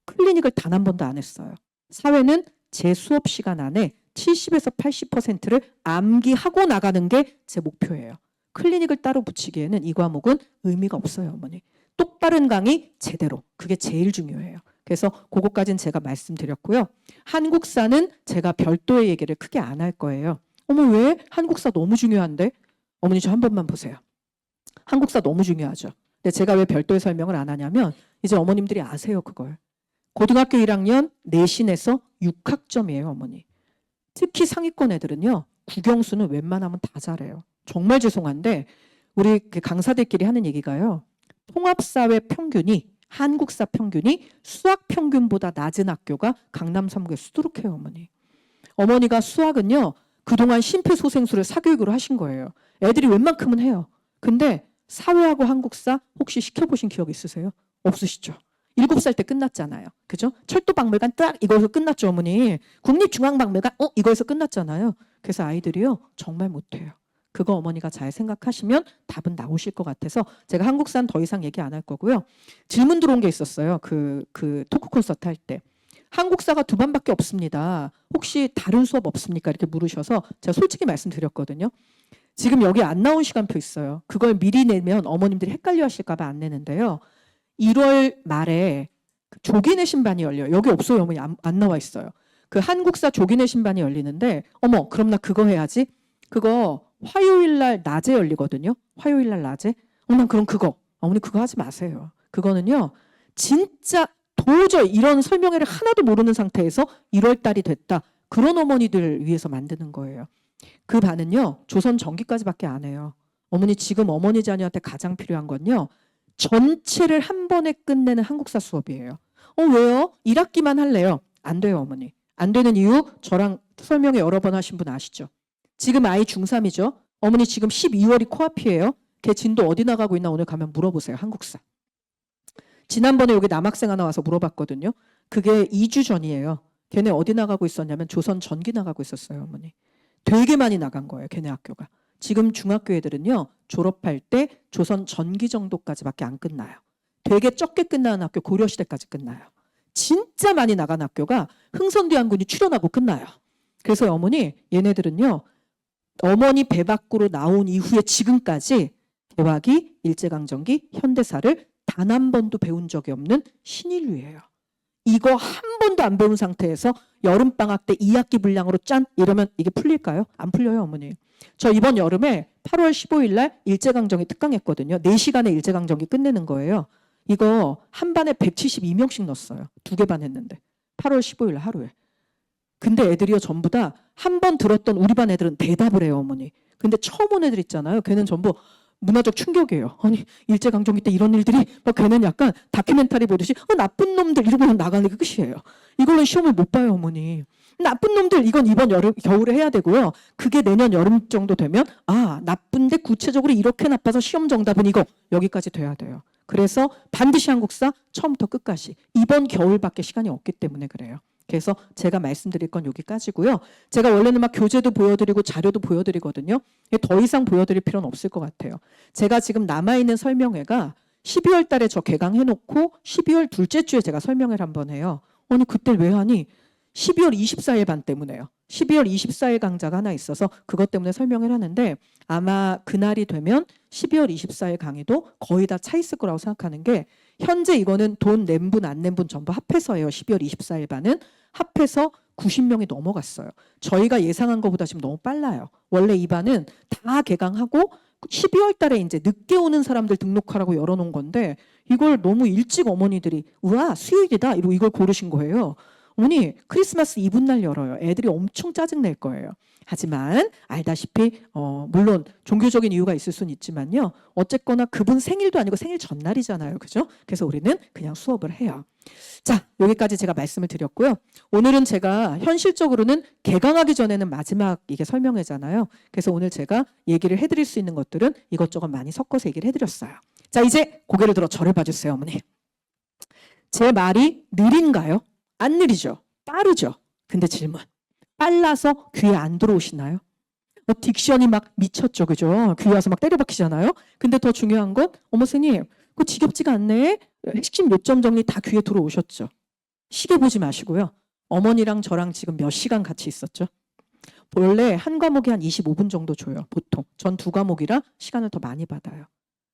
클리닉을 단 한 번도 안 했어요. 사회는 제 수업 시간 안에 70에서 80%를 암기하고 나가는 게 제 목표예요. 클리닉을 따로 붙이기에는 이 과목은 의미가 없어요, 어머니. 똑바른 강의 제대로. 그게 제일 중요해요. 그래서 그것까지는 제가 말씀드렸고요. 한국사는 제가 별도의 얘기를 크게 안 할 거예요. 어머, 왜? 한국사 너무 중요한데? 어머니 저 한 번만 보세요. 한국사 너무 중요하죠. 근데 제가 왜 별도의 설명을 안 하냐면 이제 어머님들이 아세요, 그걸. 고등학교 1학년 내신에서 6학점이에요, 어머니. 특히 상위권 애들은요, 국영수는 웬만하면 다 잘해요. 정말 죄송한데 우리 강사들끼리 하는 얘기가요. 통합사회 평균이, 한국사 평균이 수학 평균보다 낮은 학교가 강남 3구에 수두룩해요, 어머니. 어머니가 수학은요, 그동안 심폐소생술을 사교육으로 하신 거예요. 애들이 웬만큼은 해요. 근데 사회하고 한국사 혹시 시켜보신 기억 있으세요? 없으시죠? 7살 때 끝났잖아요. 그죠? 철도박물관 딱 이거에서 끝났죠, 어머니. 국립중앙박물관 이거에서 끝났잖아요. 그래서 아이들이요, 정말 못해요. 그거 어머니가 잘 생각하시면 답은 나오실 것 같아서 제가 한국사는 더 이상 얘기 안 할 거고요. 질문 들어온 게 있었어요. 그 토크 콘서트 할 때. 한국사가 2반밖에 없습니다. 혹시 다른 수업 없습니까? 이렇게 물으셔서 제가 솔직히 말씀드렸거든요. 지금 여기 안 나온 시간표 있어요. 그걸 미리 내면 어머님들이 헷갈려 하실까 봐 안 내는데요. 1월 말에 조기 내신반이 열려요. 여기 없어요, 어머니. 안 나와 있어요. 그 한국사 조기 내신반이 열리는데 어머, 그럼 나 그거 해야지. 그거 화요일 날 낮에 열리거든요. 화요일 날 낮에. 난 그럼 그거. 어머니 그거 하지 마세요. 그거는요, 진짜 도저히 이런 설명회를 하나도 모르는 상태에서 1월 달이 됐다. 그런 어머니들 위해서 만드는 거예요. 그 반은요, 조선 전기까지밖에 안 해요. 어머니 지금 어머니 자녀한테 가장 필요한 건요, 전체를 한 번에 끝내는 한국사 수업이에요. 왜요? 1학기만 할래요? 안 돼요, 어머니. 안 되는 이유 저랑 설명회 여러 번 하신 분 아시죠? 지금 아이 중3이죠. 어머니 지금 12월이 코앞이에요. 걔 진도 어디 나가고 있나 오늘 가면 물어보세요. 한국사. 지난번에 여기 남학생 하나 와서 물어봤거든요. 그게 2주 전이에요. 걔네 어디 나가고 있었냐면 조선 전기 나가고 있었어요, 어머니. 되게 많이 나간 거예요, 걔네 학교가. 지금 중학교 애들은요, 졸업할 때 조선 전기 정도까지밖에 안 끝나요. 되게 적게 끝나는 학교 고려시대까지 끝나요. 진짜 많이 나간 학교가 흥선대원군이 출연하고 끝나요. 그래서 어머니, 얘네들은요, 어머니 배 밖으로 나온 이후에 지금까지 개화기, 일제강점기, 현대사를 단 한 번도 배운 적이 없는 신인류예요. 이거 한 번도 안 배운 상태에서 여름방학 때 2학기 분량으로 짠 이러면 이게 풀릴까요? 안 풀려요, 어머니. 저 이번 여름에 8월 15일 날 일제강점기 특강했거든요. 4시간의 일제강점기 끝내는 거예요. 이거 한 반에 172명씩 넣었어요. 2개 반 했는데. 8월 15일 날 하루에. 근데 애들이요 전부 다 한 번 들었던 우리 반 애들은 대답을 해요, 어머니. 근데 처음 온 애들 있잖아요. 걔는 전부 문화적 충격이에요. 아니 일제강점기 때 이런 일들이 막 걔는 약간 다큐멘터리 보듯이 나쁜 놈들 이러고 그냥 나가는 게 끝이에요. 이걸로 시험을 못 봐요, 어머니. 나쁜 놈들 이건 이번 겨울에 해야 되고요. 그게 내년 여름 정도 되면 나쁜데 구체적으로 이렇게 나빠서 시험 정답은 이거 여기까지 돼야 돼요. 그래서 반드시 한국사 처음부터 끝까지 이번 겨울밖에 시간이 없기 때문에 그래요. 그래서 제가 말씀드릴 건 여기까지고요. 제가 원래는 막 교재도 보여드리고 자료도 보여드리거든요. 더 이상 보여드릴 필요는 없을 것 같아요. 제가 지금 남아있는 설명회가 12월 달에 저 개강해놓고 12월 둘째 주에 제가 설명회를 한번 해요. 아니 그때 왜 하니? 12월 24일 반 때문에요. 12월 24일 강좌가 하나 있어서 그것 때문에 설명을 하는데 아마 그날이 되면 12월 24일 강의도 거의 다 차 있을 거라고 생각하는 게 현재 이거는 돈 낸 분 안 낸 분 전부 합해서예요. 12월 24일 반은 합해서 90명이 넘어갔어요. 저희가 예상한 것보다 지금 너무 빨라요. 원래 이 반은 다 개강하고 12월 달에 이제 늦게 오는 사람들 등록하라고 열어놓은 건데 이걸 너무 일찍 어머니들이 우와 수요일이다 이러고 이걸 고르신 거예요. 어머니 크리스마스 이브날 열어요. 애들이 엄청 짜증낼 거예요. 하지만 알다시피 물론 종교적인 이유가 있을 수는 있지만요. 어쨌거나 그분 생일도 아니고 생일 전날이잖아요. 그죠? 그래서 우리는 그냥 수업을 해요. 자, 여기까지 제가 말씀을 드렸고요. 오늘은 제가 현실적으로는 개강하기 전에는 마지막 이게 설명회잖아요. 그래서 오늘 제가 얘기를 해드릴 수 있는 것들은 이것저것 많이 섞어서 얘기를 해드렸어요. 자, 이제 고개를 들어 저를 봐주세요, 어머니. 제 말이 느린가요? 안 느리죠? 빠르죠? 근데 질문. 빨라서 귀에 안 들어오시나요? 딕션이 막 미쳤죠, 그죠? 귀에 와서 막 때려박히잖아요. 근데 더 중요한 건 어머 선생님, 그거 지겹지가 않네. 핵심 요점 정리 다 귀에 들어오셨죠? 시계 보지 마시고요. 어머니랑 저랑 지금 몇 시간 같이 있었죠? 원래 한 과목이 한 25분 정도 줘요, 보통. 전 2과목이라 시간을 더 많이 받아요.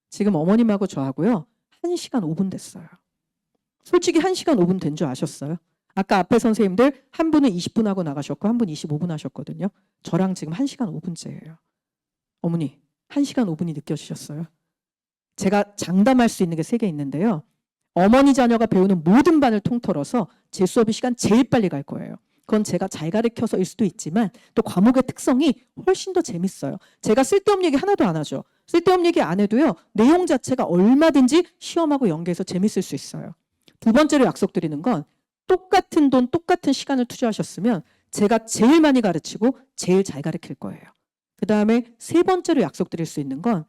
지금 어머님하고 저하고요, 1시간 5분 됐어요. 솔직히 1시간 5분 된 줄 아셨어요? 아까 앞에 선생님들 한 분은 20분 하고 나가셨고 한 분 25분 하셨거든요. 저랑 지금 1시간 5분째예요. 어머니, 1시간 5분이 느껴지셨어요? 제가 장담할 수 있는 게 3개 있는데요. 어머니 자녀가 배우는 모든 반을 통틀어서 제 수업이 시간 제일 빨리 갈 거예요. 그건 제가 잘 가르쳐서일 수도 있지만 또 과목의 특성이 훨씬 더 재밌어요. 제가 쓸데없는 얘기 하나도 안 하죠. 쓸데없는 얘기 안 해도요. 내용 자체가 얼마든지 시험하고 연계해서 재밌을 수 있어요. 두 번째로 약속드리는 건 똑같은 돈, 똑같은 시간을 투자하셨으면 제가 제일 많이 가르치고 제일 잘 가르칠 거예요. 그 다음에 세 번째로 약속드릴 수 있는 건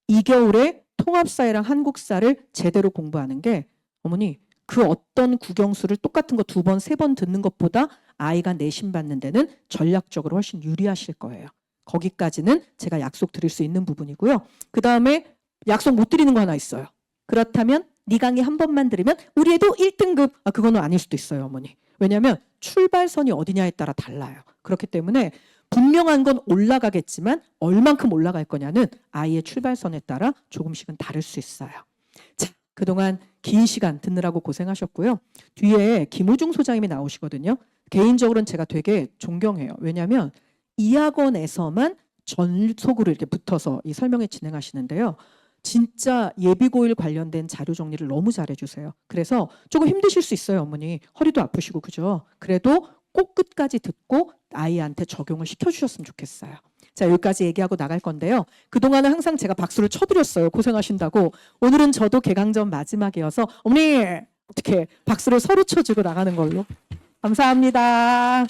이 겨울에 통합사회랑 한국사를 제대로 공부하는 게 어머니 그 어떤 국영수를 똑같은 거 2번, 3번 듣는 것보다 아이가 내신 받는 데는 전략적으로 훨씬 유리하실 거예요. 거기까지는 제가 약속드릴 수 있는 부분이고요. 그 다음에 약속 못 드리는 거 하나 있어요. 그렇다면 네 강의 한 번만 들으면 우리 애도 1등급. 그거는 아닐 수도 있어요, 어머니. 왜냐하면 출발선이 어디냐에 따라 달라요. 그렇기 때문에 분명한 건 올라가겠지만 얼만큼 올라갈 거냐는 아이의 출발선에 따라 조금씩은 다를 수 있어요. 자, 그동안 긴 시간 듣느라고 고생하셨고요. 뒤에 김우중 소장님이 나오시거든요. 개인적으로는 제가 되게 존경해요. 왜냐하면 이 학원에서만 전속으로 이렇게 붙어서 이 설명회 진행하시는데요. 진짜 예비고일 관련된 자료 정리를 너무 잘해주세요. 그래서 조금 힘드실 수 있어요, 어머니. 허리도 아프시고 그죠? 그래도 꼭 끝까지 듣고 아이한테 적용을 시켜주셨으면 좋겠어요. 자, 여기까지 얘기하고 나갈 건데요. 그동안은 항상 제가 박수를 쳐드렸어요. 고생하신다고. 오늘은 저도 개강전 마지막이어서 어머니 어떻게 박수를 서로 쳐주고 나가는 걸로. 감사합니다.